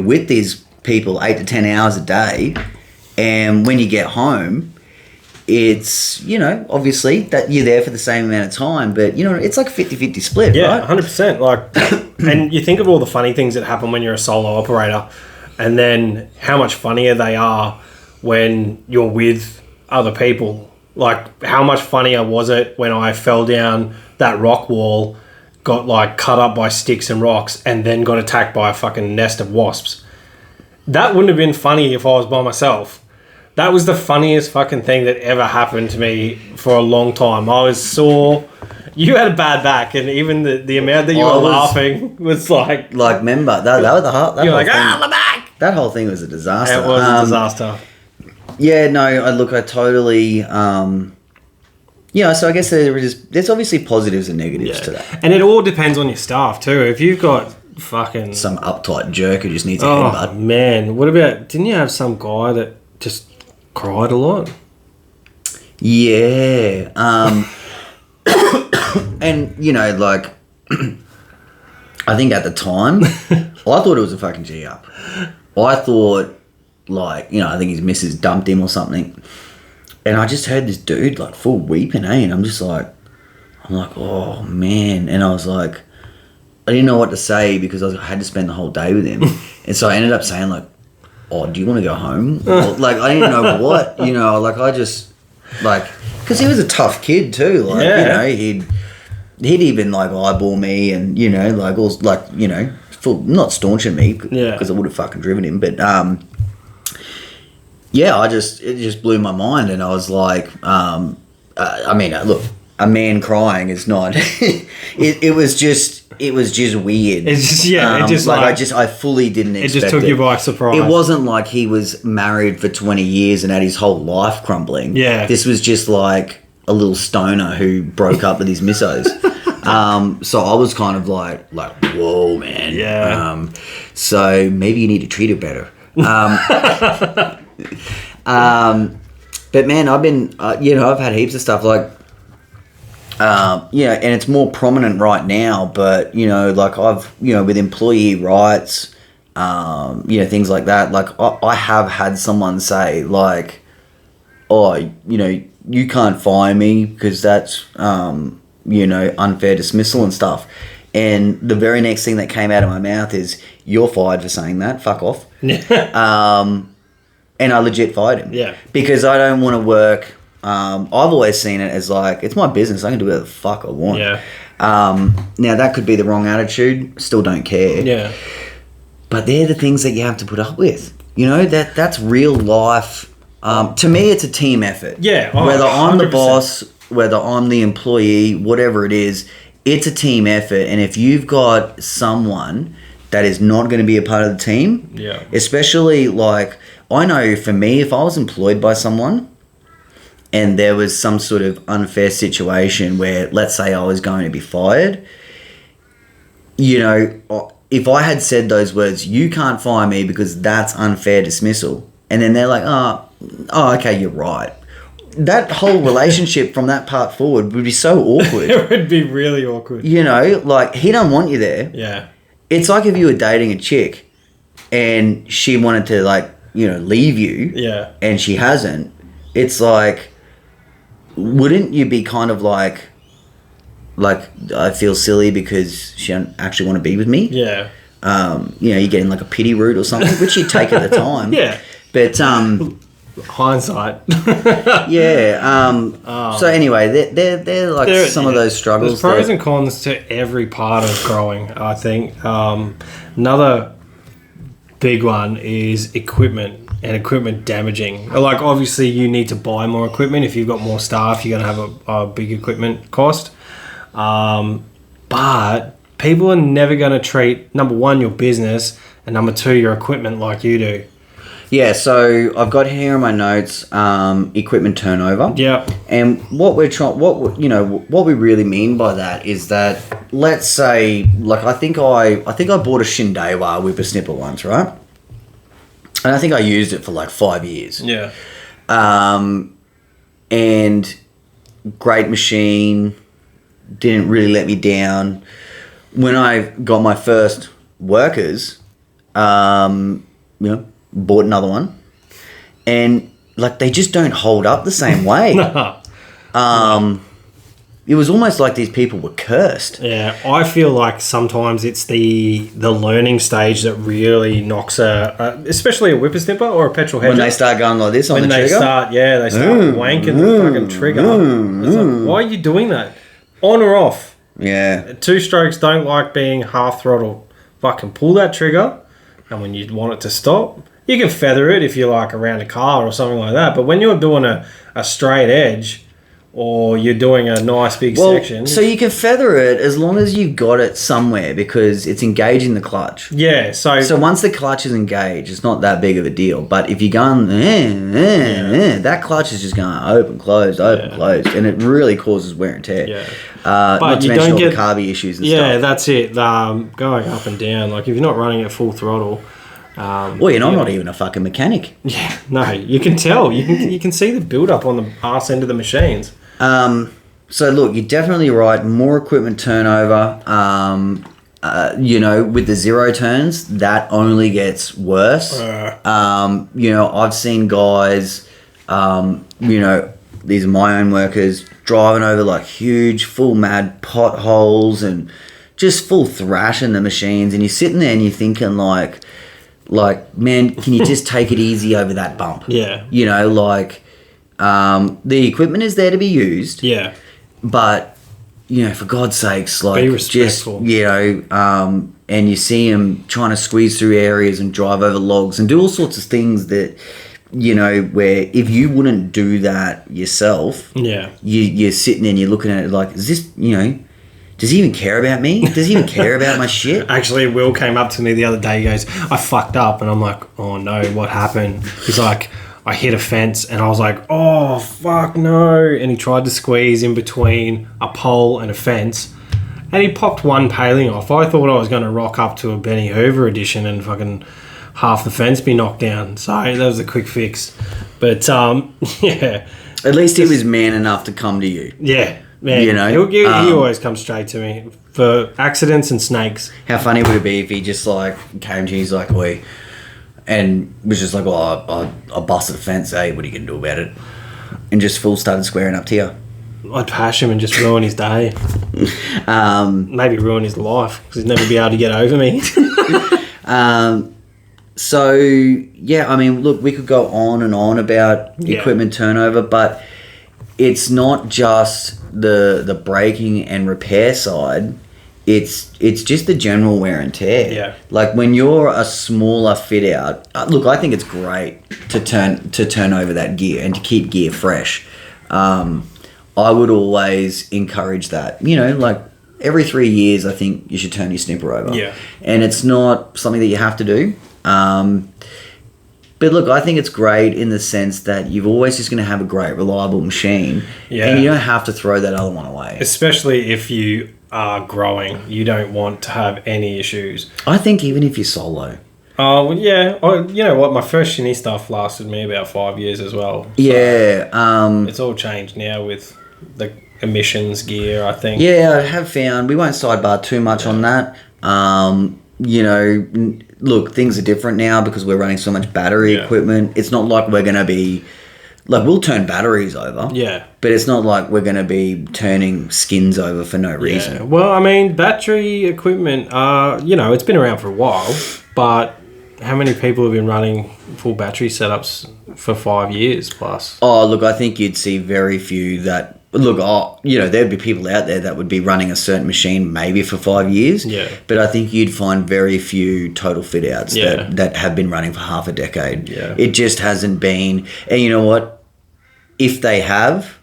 with these people 8 to 10 hours a day. And when you get home, it's, obviously that you're there for the same amount of time, but, it's like a 50-50 split, yeah, right? 100%. Like, and you think of all the funny things that happen when you're a solo operator, and then how much funnier they are when you're with other people. Like, how much funnier was it when I fell down that rock wall, got, like, cut up by sticks and rocks, and then got attacked by a fucking nest of wasps? That wouldn't have been funny if I was by myself. That was the funniest fucking thing that ever happened to me for a long time. I was sore. You had a bad back, and even the amount that you were laughing was like... Like, remember, that was the heart... You're like, my back! That whole thing was a disaster. It was a disaster. Yeah, no, I totally... so I guess there's obviously positives and negatives to that. And it all depends on your staff, too. If you've got fucking... Some uptight jerk who just needs a headbutt. Oh, man. What about... Didn't you have some guy that just... cried a lot? Yeah. And, I think at the time, I thought it was a fucking G-up. I thought, I think his missus dumped him or something. And I just heard this dude, full weeping, And I'm like, oh, man. And I was like, I didn't know what to say because I had to spend the whole day with him. And so I ended up saying, oh, do you want to go home? I didn't know what, I just, because he was a tough kid too. He'd even, eyeball me and, full, not staunching me because I would have fucking driven him. But, it just blew my mind. And I was like, look, a man crying is not, it was just, it was just weird. It's just, it just I fully didn't expect it. It just took you by surprise. It wasn't like he was married for 20 years and had his whole life crumbling. Yeah. This was just like a little stoner who broke up with his missos. So I was kind of like, whoa, man. Yeah. So maybe you need to treat her better. But man, I've been, I've had heaps of stuff like, and it's more prominent right now, but, like I've, with employee rights, things like that, like I have had someone say like, oh, you can't fire me because that's, unfair dismissal and stuff. And the very next thing that came out of my mouth is, you're fired for saying that, fuck off. And I legit fired him. Yeah. Because I don't want to work. I've always seen it as like, it's my business. I can do whatever the fuck I want. Yeah. Now, that could be the wrong attitude. Still don't care. Yeah. But they're the things that you have to put up with. That's real life. To me, it's a team effort. Yeah. Whether I'm the boss, whether I'm the employee, whatever it is, it's a team effort. And if you've got someone that is not going to be a part of the team, especially like, I know for me, if I was employed by someone and there was some sort of unfair situation where, let's say I was going to be fired, if I had said those words, you can't fire me because that's unfair dismissal, and then they're like, oh, okay, you're right. That whole relationship from that part forward would be so awkward. It would be really awkward. Like, he don't want you there. Yeah. It's like if you were dating a chick and she wanted to, like, leave you. Yeah. And she hasn't. It's like, wouldn't you be kind of like, I feel silly because she don't actually want to be with me? Yeah. You're getting like a pity route or something, which you take at the time. Yeah. But, hindsight. Yeah. So anyway, they're like some of those struggles. There's pros and cons to every part of growing, I think. Another big one is equipment and equipment damaging. Like, obviously you need to buy more equipment. If you've got more staff, you're going to have a big equipment cost. But people are never going to treat, number one, your business, and number two, your equipment like you do. Yeah, so I've got here in my notes, equipment turnover. Yeah. And what we really mean by that is that, let's say, like, I think I bought a Shindewa whippersnipper once, right? And I think I used it for like 5 years. Yeah. And great machine, didn't really let me down. When I got my first workers, bought another one, and like, they just don't hold up the same way. It was almost like these people were cursed. Yeah, I feel like sometimes it's the learning stage that really knocks especially a whippersnipper or a petrol hedger. When they start going like this on the trigger? They start wanking the fucking trigger. It's like, why are you doing that? On or off? Yeah. Two strokes don't like being half throttle. Fucking pull that trigger, and when you want it to stop, you can feather it if you're like around a car or something like that. But when you're doing a straight edge, or you're doing a nice big section. So you can feather it as long as you've got it somewhere, because it's engaging the clutch. Yeah. So once the clutch is engaged, it's not that big of a deal. But if you're going, that clutch is just going open, closed, and it really causes wear and tear. Yeah. But not to mention all the carby issues and stuff. Yeah, that's it. Going up and down. Like, if you're not running at full throttle. I'm not even a fucking mechanic. Yeah, no, you can tell. You can see the build up on the arse end of the machines. So look, you're definitely right. More equipment turnover. With the zero turns, that only gets worse. I've seen guys, these are my own workers, driving over like huge, full mad potholes and just full thrashing the machines. And you're sitting there and you're thinking like, man, can you just take it easy over that bump? Yeah. The equipment is there to be used. Yeah. But, for God's sakes, like, be respectful. And you see them trying to squeeze through areas and drive over logs and do all sorts of things that, where if you wouldn't do that yourself, you're sitting there and you're looking at it like, does does he even care about me? Does he even care about my shit? Actually, Will came up to me the other day. He goes, I fucked up. And I'm like, oh no, what happened? He's like, I hit a fence. And I was like, oh, fuck no. And he tried to squeeze in between a pole and a fence. And he popped one paling off. I thought I was going to rock up to a Benny Hoover edition and fucking half the fence be knocked down. So that was a quick fix. But, yeah. At least he was man enough to come to you. Yeah. Man, you know? he always comes straight to me for accidents and snakes. How funny would it be if he just, like, came to you, he's like, oi, and was just like, oh, I busted a fence, hey, what are you going to do about it? And just full started squaring up to you. I'd pash him and just ruin his day. Maybe ruin his life because he'd never be able to get over me. So, yeah, I mean, look, we could go on and on about equipment turnover, but it's not just the braking and repair side. It's just the general wear and tear. Yeah. Like when you're a smaller fit out, look, I think it's great to turn over that gear and to keep gear fresh. I would always encourage that. You know, like every 3 years, I think you should turn your snipper over. Yeah. And it's not something that you have to do. But look, I think it's great in the sense that you've always just going to have a great, reliable machine. Yeah. And you don't have to throw that other one away. Especially if you are growing. You don't want to have any issues. I think even if you're solo. Oh, well, yeah. You know what? My first Shinny stuff lasted me about 5 years as well. So yeah. It's all changed now with the emissions gear, I think. Yeah, I have found. We won't sidebar too much on that. You know, look, things are different now because we're running so much battery equipment. It's not like we're going to be... Like, we'll turn batteries over. Yeah. But it's not like we're going to be turning skins over for no reason. Yeah. Well, I mean, battery equipment, you know, it's been around for a while, but how many people have been running full battery setups for 5 years plus? Oh, look, I think you'd see very few that... Look, you know, there'd be people out there that would be running a certain machine maybe for 5 years. Yeah. But I think you'd find very few total fit outs that have been running for half a decade. Yeah. It just hasn't been. And you know what? If they have,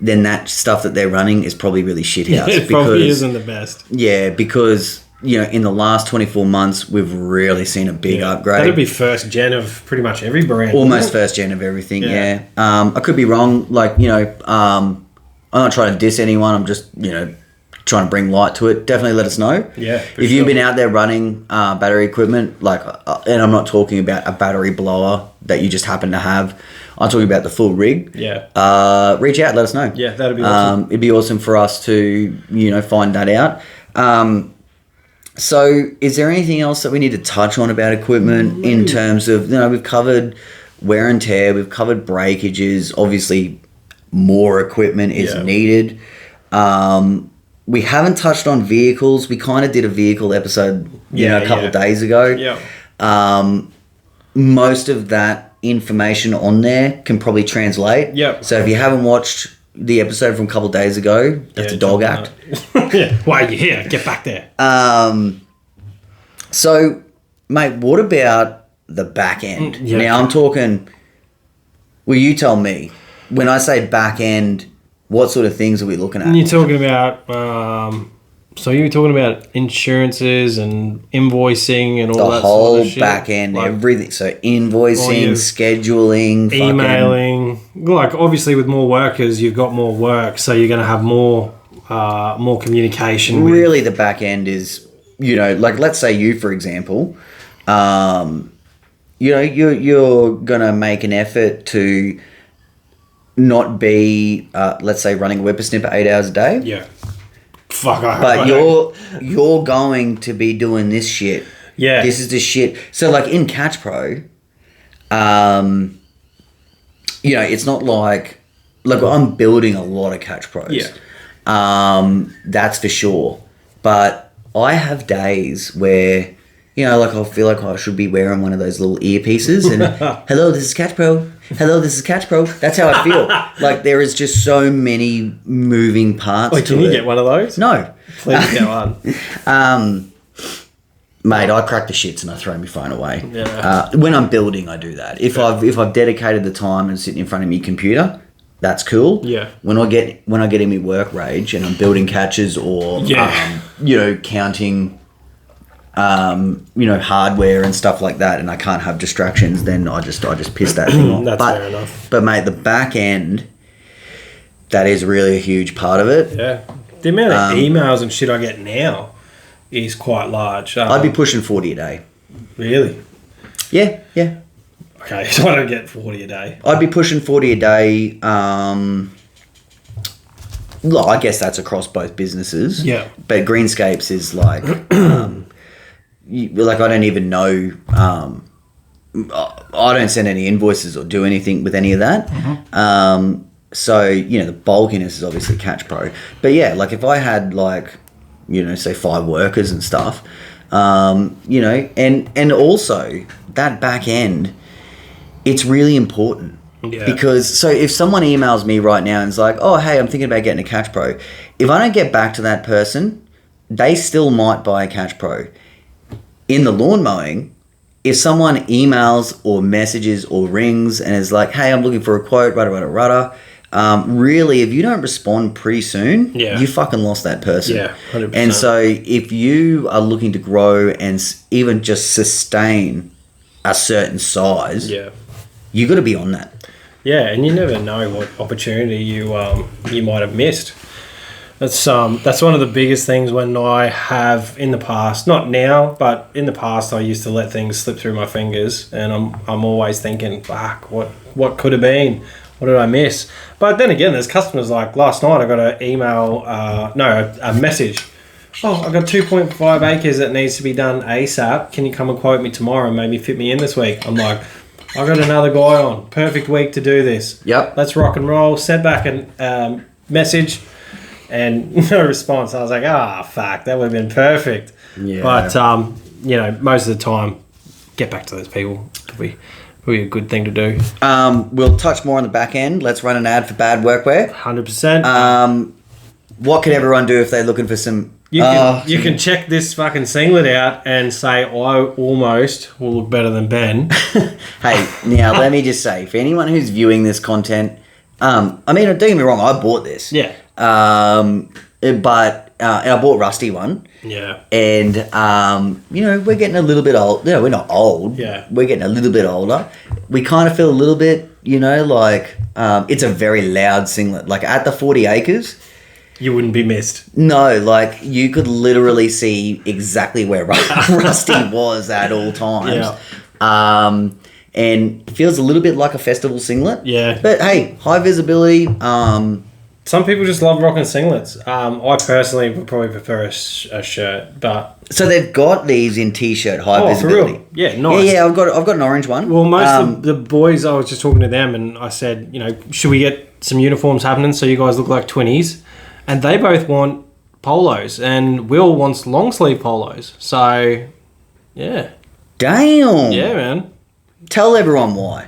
then that stuff that they're running is probably really shit house. It probably isn't the best. Yeah, because... You know, in the last 24 months, we've really seen a big upgrade. That'd be first gen of pretty much every brand. Almost first gen of everything, yeah. I could be wrong. Like, you know, I'm not trying to diss anyone. I'm just, you know, trying to bring light to it. Definitely let us know. Yeah, if you've been out there running battery equipment, like, and I'm not talking about a battery blower that you just happen to have. I'm talking about the full rig. Yeah. Reach out, let us know. Yeah, that'd be awesome. It'd be awesome for us to, you know, find that out. So, is there anything else that we need to touch on about equipment in terms of, you know, we've covered wear and tear, we've covered breakages, obviously more equipment is needed. We haven't touched on vehicles. We kind of did a vehicle episode, you know, a couple of days ago. Yeah. Most of that information on there can probably translate. Yep. So, if you haven't watched the episode from a couple of days ago, that's a dog act. Yeah. Why are you here? Get back there. So, mate, what about the back end? Yeah. Now, I'm talking... Well, you tell me. When I say back end, what sort of things are we looking at? You're talking about... so you're talking about insurances and invoicing and all that whole sort of shit? Back end, like, everything. So, invoicing, scheduling... Emailing. Like, obviously, with more workers, you've got more work, so you're going to have more communication. Really, the back end is... You know, like, let's say you, for example, you know, you're going to make an effort to not be, let's say, running a whippersnipper 8 hours a day. Yeah. Fuck, But you're going to be doing this shit. Yeah. This is the shit. So, like, in Catch Pro, you know, it's not like I'm building a lot of Catch Pros. Yeah. That's for sure. But I have days where, you know, like I feel like I should be wearing one of those little earpieces and, hello, this is Catch Pro. Hello, this is Catch Pro. That's how I feel. Like there is just so many moving parts to it. Can you get one of those? No. Please get one. Mate, I crack the shits and I throw my phone away. Yeah. When I'm building, I do that. If I've dedicated the time and sitting in front of my computer, that's cool. Yeah. When I get in my work rage and I'm building catches or counting hardware and stuff like that, and I can't have distractions, then I just piss that thing off. That's fair enough. But mate, the back end, that is really a huge part of it. Yeah. The amount of emails and shit I get now is quite large. I'd be pushing 40 a day. Really? Yeah. Okay, so I don't get 40 a day. I'd be pushing 40 a day. Well, I guess that's across both businesses. Yeah. But Greenscapes is like, I don't even know. I don't send any invoices or do anything with any of that. Mm-hmm. So, the bulkiness is obviously Catch Pro. But yeah, like if I had say 5 workers and stuff, and also that back end, it's really important. Yeah. Because, so if someone emails me right now and is like, oh, hey, I'm thinking about getting a Catch Pro. If I don't get back to that person, they still might buy a Catch Pro. In the lawn mowing, if someone emails or messages or rings and is like, hey, I'm looking for a quote, really, if you don't respond pretty soon, you fucking lost that person. Yeah, 100%. And so if you are looking to grow and even just sustain a certain size, you got to be on that. Yeah, and you never know what opportunity you might have missed. That's one of the biggest things when I have in the past, not now, but in the past, I used to let things slip through my fingers, and I'm always thinking, fuck, what could have been? What did I miss? But then again, there's customers like last night. I got a message. Oh, I've got 2.5 acres that needs to be done ASAP. Can you come and quote me tomorrow and maybe fit me in this week? I'm like, I got another guy on. Perfect week to do this. Yep. Let's rock and roll. Sent back a message and no response. I was like, fuck, that would have been perfect. Yeah. But, most of the time, get back to those people. It'll be a good thing to do. We'll touch more on the back end. Let's run an ad for bad workwear. 100%. What can everyone do if they're looking for some... You can check this fucking singlet out and say, I almost will look better than Ben. Hey, now let me just say, for anyone who's viewing this content, don't get me wrong, I bought this. Yeah. But I bought Rusty one. Yeah. And, we're getting a little bit old. No, we're not old. Yeah. We're getting a little bit older. We kind of feel a little bit, it's a very loud singlet. Like at the 40 acres... You wouldn't be missed. No, like you could literally see exactly where Rusty was at all times. Yeah. And it feels a little bit like a festival singlet. Yeah. But hey, high visibility. Some people just love rocking singlets. I personally would probably prefer a shirt, but... So they've got these in t-shirt high visibility. For real? Yeah, nice. Yeah, I've got an orange one. Well, most of the boys, I was just talking to them and I said, should we get some uniforms happening so you guys look like twinnies? And they both want polos, and Will wants long sleeve polos. So, yeah. Damn. Yeah, man. Tell everyone why.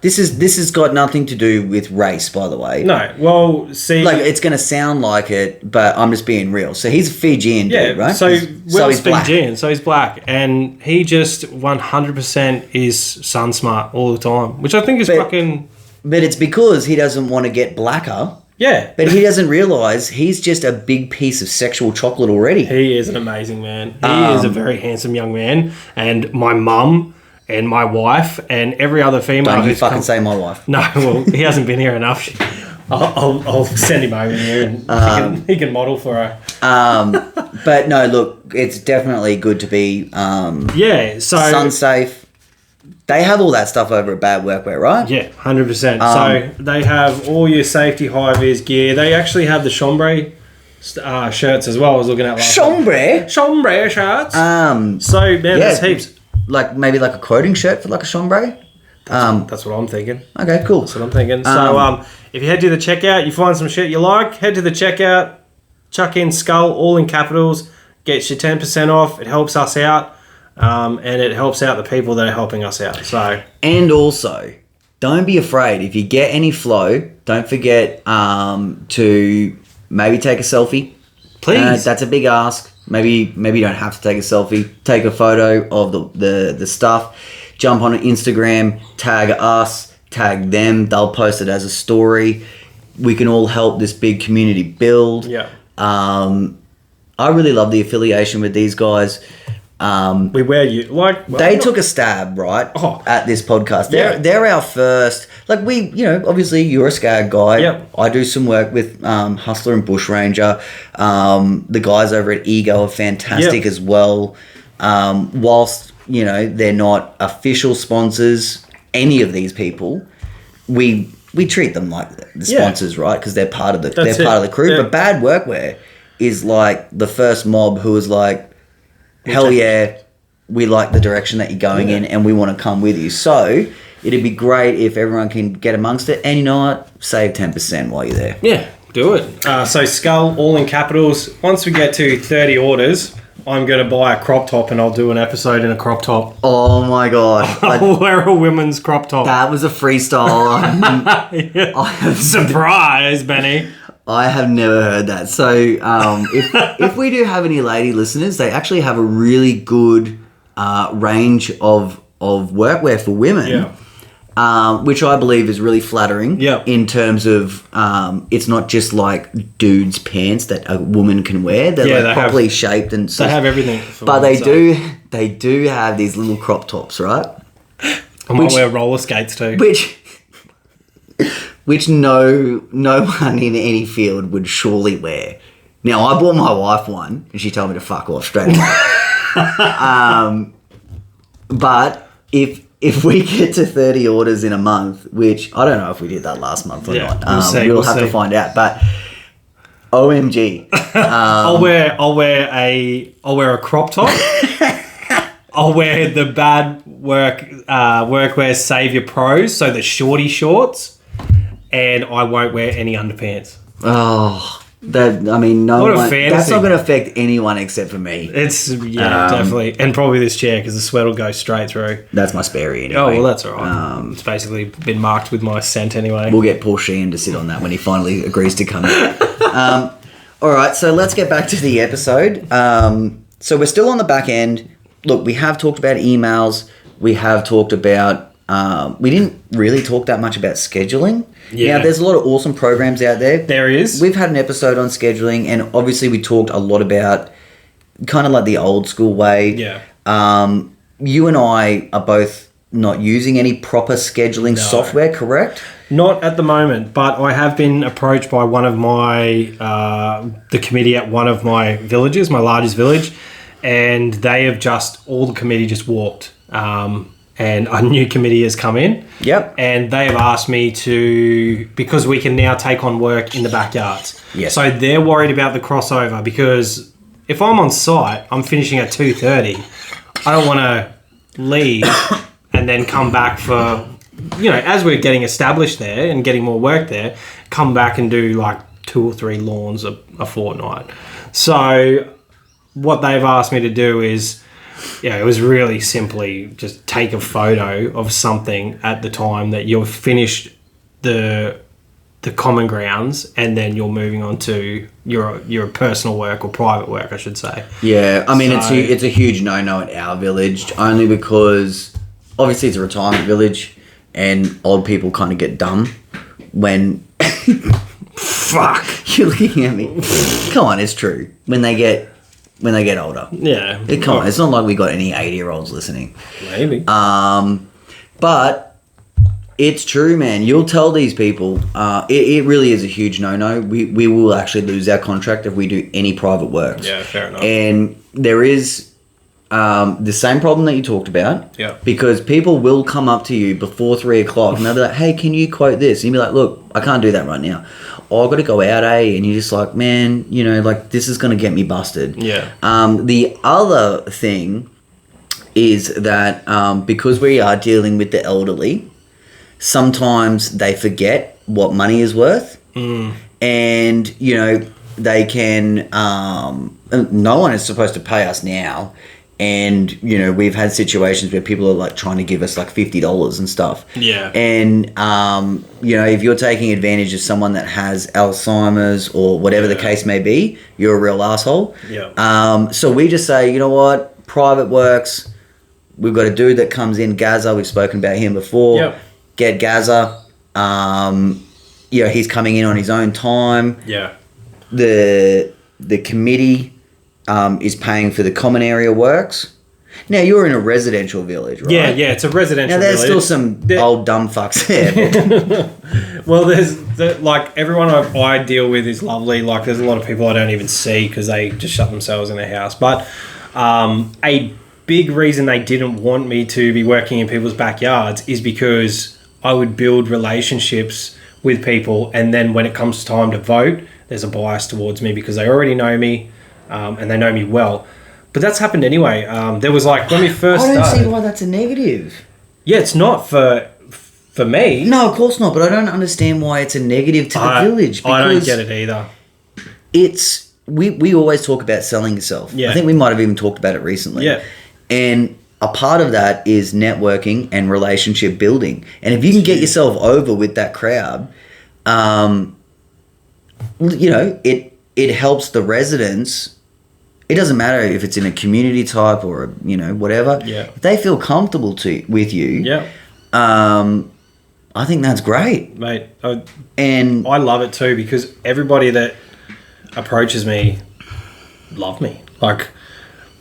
This has got nothing to do with race, by the way. No. Well, see, it's going to sound like it, but I'm just being real. So he's a Fijian dude, right? So Will's black. Fijian, so he's black, and he just 100% is sun smart all the time, which I think is fucking. But it's because he doesn't want to get blacker. Yeah. But he doesn't realise he's just a big piece of sexual chocolate already. He is an amazing man. He is a very handsome young man. And my mum and my wife and every other female... Don't you fucking say my wife. No, well, he hasn't been here enough. I'll send him over here and he can model for her. But no, look, it's definitely good to be sun safe. They have all that stuff over at Bad Workwear, right? Yeah, 100%. So they have all your safety high-vis gear. They actually have the chambray shirts as well. I was looking at last chambray? Chambray shirts. So, man, there's heaps. Maybe like a quoting shirt for like a chambray? That's what I'm thinking. Okay, cool. That's what I'm thinking. So, if you head to the checkout, you find some shit you like, head to the checkout, chuck in Skull, all in capitals, gets you 10% off. It helps us out. And it helps out the people that are helping us out. So, and also, don't be afraid. If you get any flow, don't forget to maybe take a selfie. Please. That's a big ask. Maybe you don't have to take a selfie. Take a photo of the stuff. Jump on Instagram. Tag us. Tag them. They'll post it as a story. we can all help this big community build. Yeah. I really love the affiliation with these guys. We wear you like they took a stab, right, at this podcast. They're our first. Like we, obviously you're a Skag guy. Yep. I do some work with Hustler and Bushranger. The guys over at Ego are fantastic as well. Whilst they're not official sponsors, any of these people, we treat them like the sponsors, right? Because they're part of the part of the crew. Yeah. But Bad Workwear is like the first mob who was like, hell yeah, we like the direction that you're going in and we want to come with you. So it'd be great if everyone can get amongst it, and you know what, save 10% while you're there. Yeah, do it. So Skull, all in capitals. Once we get to 30 orders, I'm going to buy a crop top and I'll do an episode in a crop top. Oh my God. I'll wear a women's crop top. That was a freestyle. Surprise, Benny. I have never heard that. So if we do have any lady listeners, they actually have a really good range of workwear for women, which I believe is really flattering in terms of it's not just like dudes' pants that a woman can wear. They're like properly shaped and they have everything. But they do have these little crop tops, right? I might wear roller skates too. Which no one in any field would surely wear. Now, I bought my wife one, and she told me to fuck off straight away. But if we get to 30 orders in a month, which I don't know if we did that last month or not, we'll have to find out. But OMG, I'll wear a crop top. I'll wear the Bad Workwear Savior Pros, so the shorty shorts. And I won't wear any underpants. Oh, that's not going to affect anyone except for me. It's definitely, and probably this chair because the sweat will go straight through. That's my spare anyway. Oh well, that's all right. It's basically been marked with my scent anyway. We'll get Paul Sheehan to sit on that when he finally agrees to come in. All right, so let's get back to the episode. So we're still on the back end. Look, we have talked about emails. We have talked about. We didn't really talk that much about scheduling. Yeah. Now, there's a lot of awesome programs out there. There is. We've had an episode on scheduling, and obviously we talked a lot about kind of like the old school way. Yeah. You and I are both not using any proper scheduling software, correct? Not at the moment, but I have been approached by one of my, the committee at one of my villages, my largest village, and they have all the committee just walked. And a new committee has come in. Yep. And they have asked me to, because we can now take on work in the backyards. Yes. So they're worried about the crossover because if I'm on site, I'm finishing at 2:30. I don't want to leave and then come back for, as we're getting established there and getting more work there, come back and do like 2 or 3 lawns a fortnight. So what they've asked me to do is, it was really simply just take a photo of something at the time that you've finished the common grounds, and then you're moving on to your personal work or private work, I should say. Yeah, I mean, it's a huge no-no at our village, only because obviously it's a retirement village, and old people kind of get dumb when. Fuck, you're looking at me. Come on, it's true. When they get older. Yeah. Come on, it's not like we got any 80-year-olds listening. Maybe. But it's true, man. You'll tell these people, it really is a huge no-no. We will actually lose our contract if we do any private works. Yeah, fair enough. And there is the same problem that you talked about. Yeah. Because people will come up to you before 3 o'clock and they'll be like, hey, can you quote this? And you'll be like, look, I can't do that right now. Oh, I've got to go out, And you're just like, man, this is going to get me busted. Yeah. The other thing is that because we are dealing with the elderly, sometimes they forget what money is worth. Mm. And, they can... no one is supposed to pay us now. And, we've had situations where people are like trying to give us like $50 and stuff. Yeah. And, if you're taking advantage of someone that has Alzheimer's or whatever the case may be, you're a real asshole. Yeah. So we just say, you know what? Private works. We've got a dude that comes in, Gaza. We've spoken about him before. Yep. Get Gaza. he's coming in on his own time. Yeah. The committee is paying for the common area works. Now, you're in a residential village, right? Yeah, it's a residential Now, there's village. still some old dumb fucks there. Well, like, everyone I deal with is lovely. Like, there's a lot of people I don't even see because they just shut themselves in their house. But a big reason they didn't want me to be working in people's backyards is because I would build relationships with people, and then when it comes time to vote, there's a bias towards me because they already know me and they know me well. But that's happened anyway. There was like when we first started. I don't see why that's a negative. Yeah, it's not for me. No, of course not. But I don't understand why it's a negative to the village. I don't get it either. It's we always talk about selling yourself. Yeah. I think we might have even talked about it recently. Yeah. And a part of that is networking and relationship building. And if you can get yourself over with that crowd, it helps the residents. It doesn't matter if it's in a community type or whatever. Yeah. If they feel comfortable with you. Yeah. I think that's great, Mate. and I love it too because everybody that approaches me love me. Like,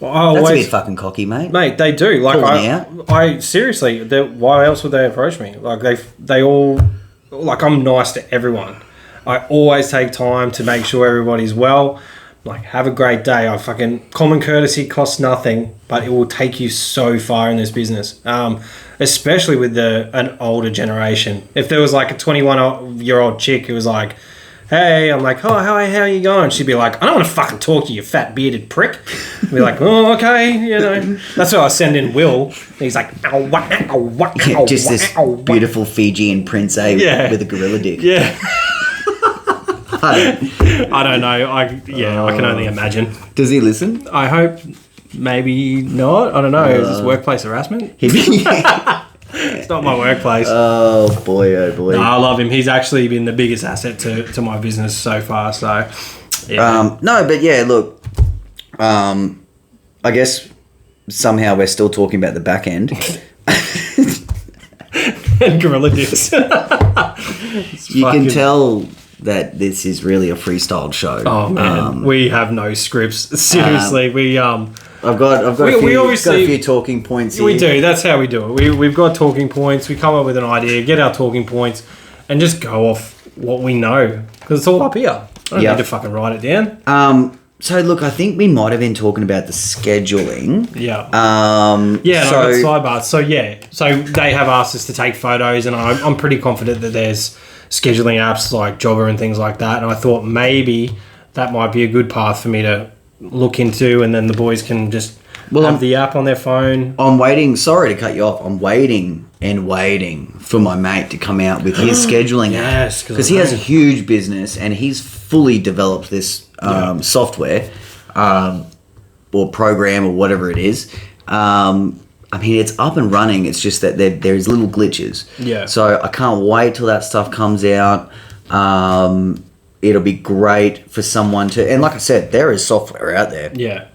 I always, that's a bit fucking cocky, mate. Mate, they do. Like, I seriously, why else would they approach me? Like, they all, like, I'm nice to everyone. I always take time to make sure everybody's well. Like, have a great day. Common courtesy costs nothing, but it will take you so far in this business. Especially with an older generation. If there was like a 21-year-old chick who was like, hey, I'm like, oh, how are you going? She'd be like, I don't want to fucking talk to you, fat bearded prick. I'd be like, oh, okay, That's why I send in Will. He's like, just this beautiful Fijian prince, with a gorilla dick. Yeah. I don't know. I can only imagine. Does he listen? I hope maybe not. I don't know. Is this workplace harassment? It's not my workplace. Oh boy. No, I love him. He's actually been the biggest asset to my business so far. So, yeah. No, but yeah, look. I guess somehow we're still talking about the back end. And gorilla dicks. You can tell that this is really a freestyled show. Oh man, we have no scripts. Seriously, I've got a few talking points here. We do. That's how we do it. We've got talking points. We come up with an idea, get our talking points, and just go off what we know because it's all up here. I don't need to fucking write it down. So look, I think we might have been talking about the scheduling. Yeah. So sidebars. So they have asked us to take photos, and I'm pretty confident that there's scheduling apps like Jobber and things like that. And I thought maybe that might be a good path for me to look into, and then the boys can just have the app on their phone. I'm waiting. Sorry to cut you off. I'm waiting for my mate to come out with his scheduling app. Because he has a huge business and he's fully developed this software or program or whatever it is. I mean, it's up and running. It's just that there's little glitches. Yeah. So I can't wait till that stuff comes out. It'll be great for someone to... And like I said, there is software out there. Yeah.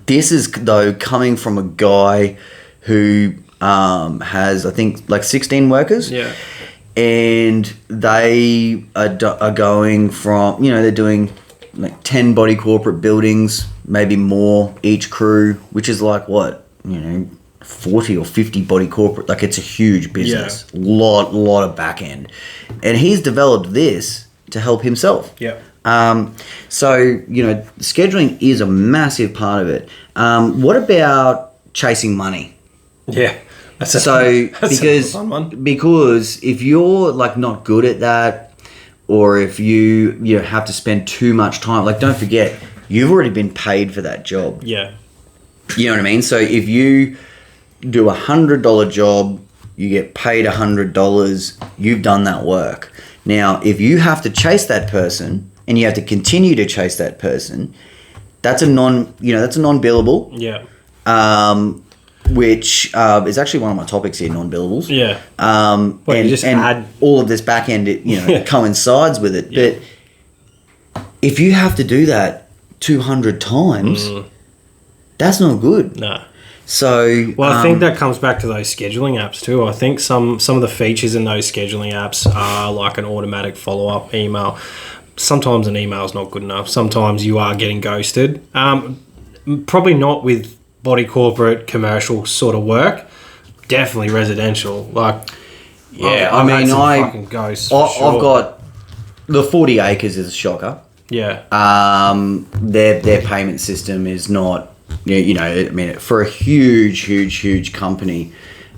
This is, though, coming from a guy who has, I think, like 16 workers. Yeah. And they are going from... they're doing like 10 body corporate buildings, maybe more, each crew, which is like what? 40 or 50 body corporate. Like, it's a huge business. Yeah. Lot of back end. And he's developed this to help himself. Yeah. So, scheduling is a massive part of it. What about chasing money? Yeah. That's a fun one. Because if you're like not good at that, or if you have to spend too much time, like, don't forget, you've already been paid for that job. Yeah. You know what I mean? So if you do $100 job, you get paid $100, you've done that work. Now, if you have to chase that person and you have to continue to chase that person, that's a non-billable. Yeah. Which is actually one of my topics here, non-billables. Yeah. And all of this back end, coincides with it. Yeah. But if you have to do that 200 times, that's not good. No. So, well, I think that comes back to those scheduling apps too. I think some of the features in those scheduling apps are like an automatic follow-up email. Sometimes an email is not good enough. Sometimes you are getting ghosted. Probably not with body corporate commercial sort of work. Definitely residential. Like, yeah, I've had some I fucking ghosts. For sure. I've got the 40 acres is a shocker. Yeah. Their payment system is not, I mean, for a huge company,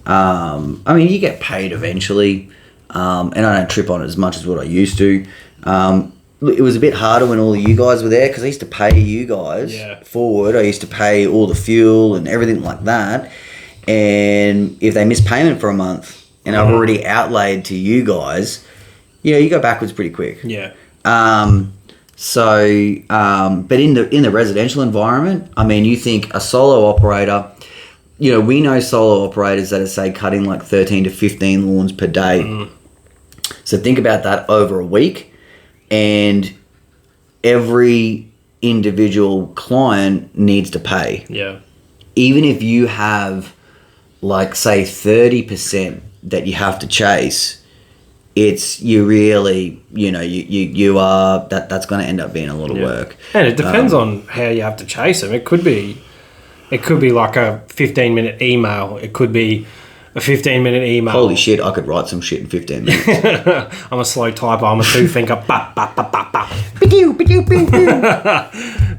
I mean, you get paid eventually, and I don't trip on it as much as what I used to. It was a bit harder when all of you guys were there because I used to pay you guys forward. I used to pay all the fuel and everything like that. And if they miss payment for a month and I've already outlaid to you guys, you go backwards pretty quick. Yeah. But in the residential environment, I mean, you think a solo operator, we know solo operators that are, say, cutting like 13 to 15 lawns per day. So think about that over a week, and every individual client needs to pay. Yeah. Even if you have, like, say, 30% that you have to chase, it's you really, you are that's going to end up being a lot of work. And it depends on how you have to chase them. It could be like a 15-minute email. It could be a 15-minute email. Holy shit, I could write some shit in 15 minutes. I'm a slow typer. I'm a two-thinker.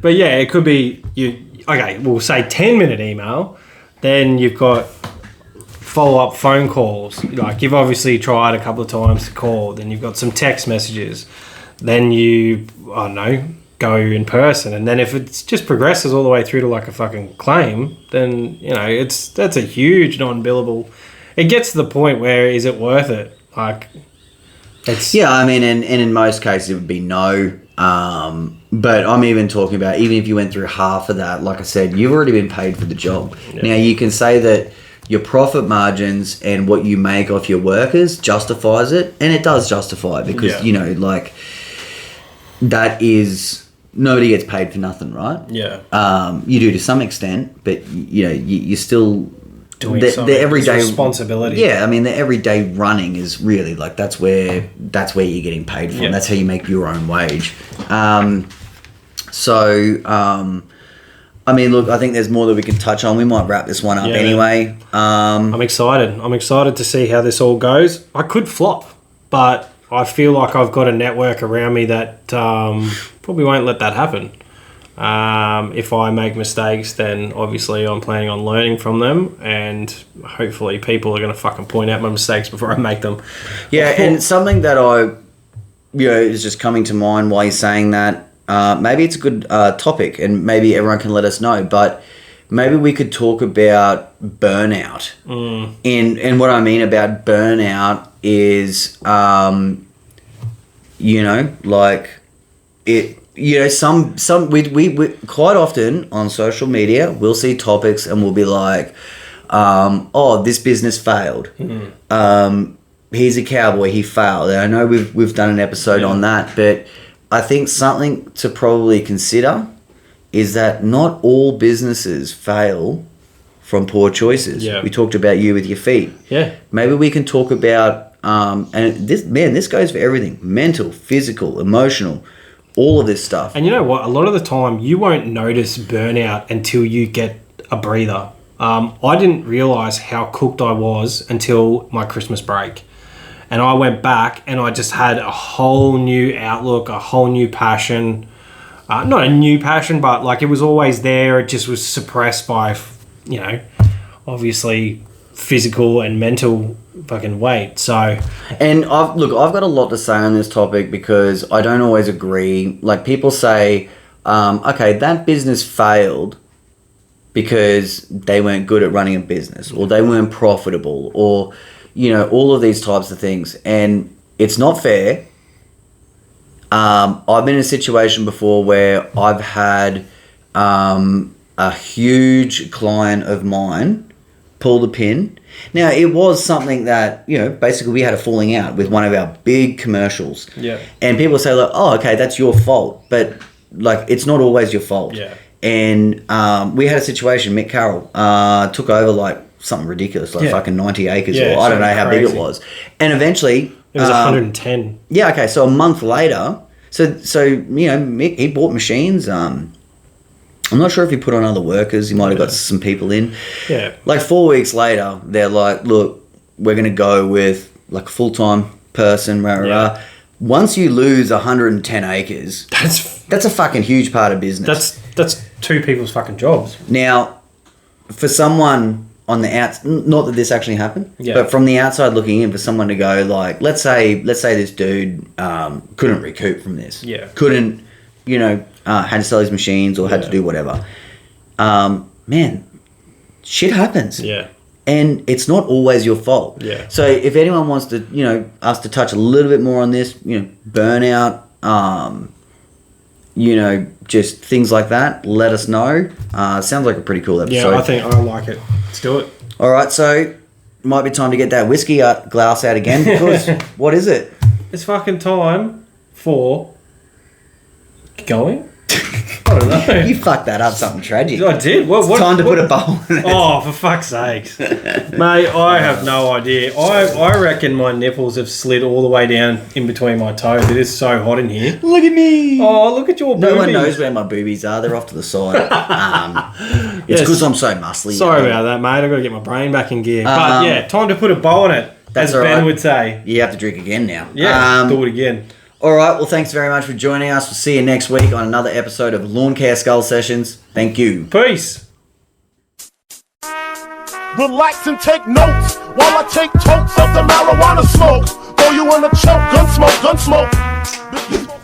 But yeah, it could be we'll say 10-minute email. Then you've got follow-up phone calls. Like, you've obviously tried a couple of times to call. Then you've got some text messages. Then you, I don't know, go in person. And then if it just progresses all the way through to like a fucking claim, then, that's a huge non-billable. It gets to the point where, is it worth it? Like, it's... Yeah, I mean, and in most cases it would be no. But I'm even talking about, even if you went through half of that, like I said, you've already been paid for the job. Yeah. Now, you can say that your profit margins and what you make off your workers justifies it, and it does justify it because, that is... Nobody gets paid for nothing, right? Yeah. You do to some extent, but, you're still... Doing the everyday responsibility. Yeah, I mean, the everyday running is really like that's where you're getting paid from. Yeah. That's how you make your own wage. I mean, look, I think there's more that we can touch on. We might wrap this one up anyway. I'm excited. I'm excited to see how this all goes. I could flop, but I feel like I've got a network around me that probably won't let that happen. If I make mistakes, then obviously I'm planning on learning from them, and hopefully people are going to fucking point out my mistakes before I make them. Yeah, and something that is just coming to mind while you're saying that, maybe it's a good topic, and maybe everyone can let us know, but maybe we could talk about burnout. And what I mean about burnout is, like it... we quite often on social media we'll see topics and we'll be like, this business failed. He's a cowboy, he failed. And I know we've done an episode on that, but I think something to probably consider is that not all businesses fail from poor choices. Yeah. We talked about you with your feet. Yeah. Maybe we can talk about and this goes for everything: mental, physical, emotional. All of this stuff. And you know what? A lot of the time, you won't notice burnout until you get a breather. I didn't realise how cooked I was until my Christmas break. And I went back and I just had a whole new outlook, a whole new passion. Not a new passion, but like it was always there. It just was suppressed by, obviously physical and mental fucking weight. So, and I've got a lot to say on this topic because I don't always agree. Like, people say, okay, that business failed because they weren't good at running a business, or they weren't profitable, or all of these types of things, and it's not fair. I've been in a situation before where I've had a huge client of mine pull the pin. Now, it was something that, basically we had a falling out with one of our big commercials. Yeah. And people say, like, oh, okay, that's your fault. But, like, it's not always your fault. Yeah. And we had a situation. Mick Carroll took over like something ridiculous, like fucking 90 acres, or I don't know how big it was. And eventually, it was 110. Yeah, okay. So a month later, so Mick, he bought machines. I'm not sure if he put on other workers. He might have got some people in. Yeah. Like 4 weeks later, they're like, look, we're going to go with like a full-time person. Once you lose 110 acres, that's a fucking huge part of business. That's two people's fucking jobs. Now, for someone on the outside, not that this actually happened, but from the outside looking in, for someone to go like, let's say this dude couldn't recoup from this. Yeah. Couldn't, had to sell his machines or had to do whatever. Man, shit happens. Yeah. And it's not always your fault. Yeah. So if anyone wants to, us to touch a little bit more on this, burnout, just things like that, let us know. Sounds like a pretty cool episode. Yeah, I think I like it. Let's do it. All right, so it might be time to get that whiskey glass out again, because what is it? It's fucking time for going? I don't know. You fucked that up, something tragic. I did. What, time to put a bowl in it. Oh, for fuck's sakes. Mate, I have no idea. I reckon my nipples have slid all the way down in between my toes. It is so hot in here. Look at me. Oh, look at your boobies. No one knows where my boobies are. They're off to the side. It's because I'm so muscly. Sorry about that, mate. I've got to get my brain back in gear. But yeah, time to put a bow on it, as Ben would say. You have to drink again now. Yeah, do it again. All right, well, thanks very much for joining us. We'll see you next week on another episode of Lawn Care Skull Sessions. Thank you. Peace. Relax and take notes while I take totes of the marijuana smoke. Throw you in a choke, gun smoke, gun smoke.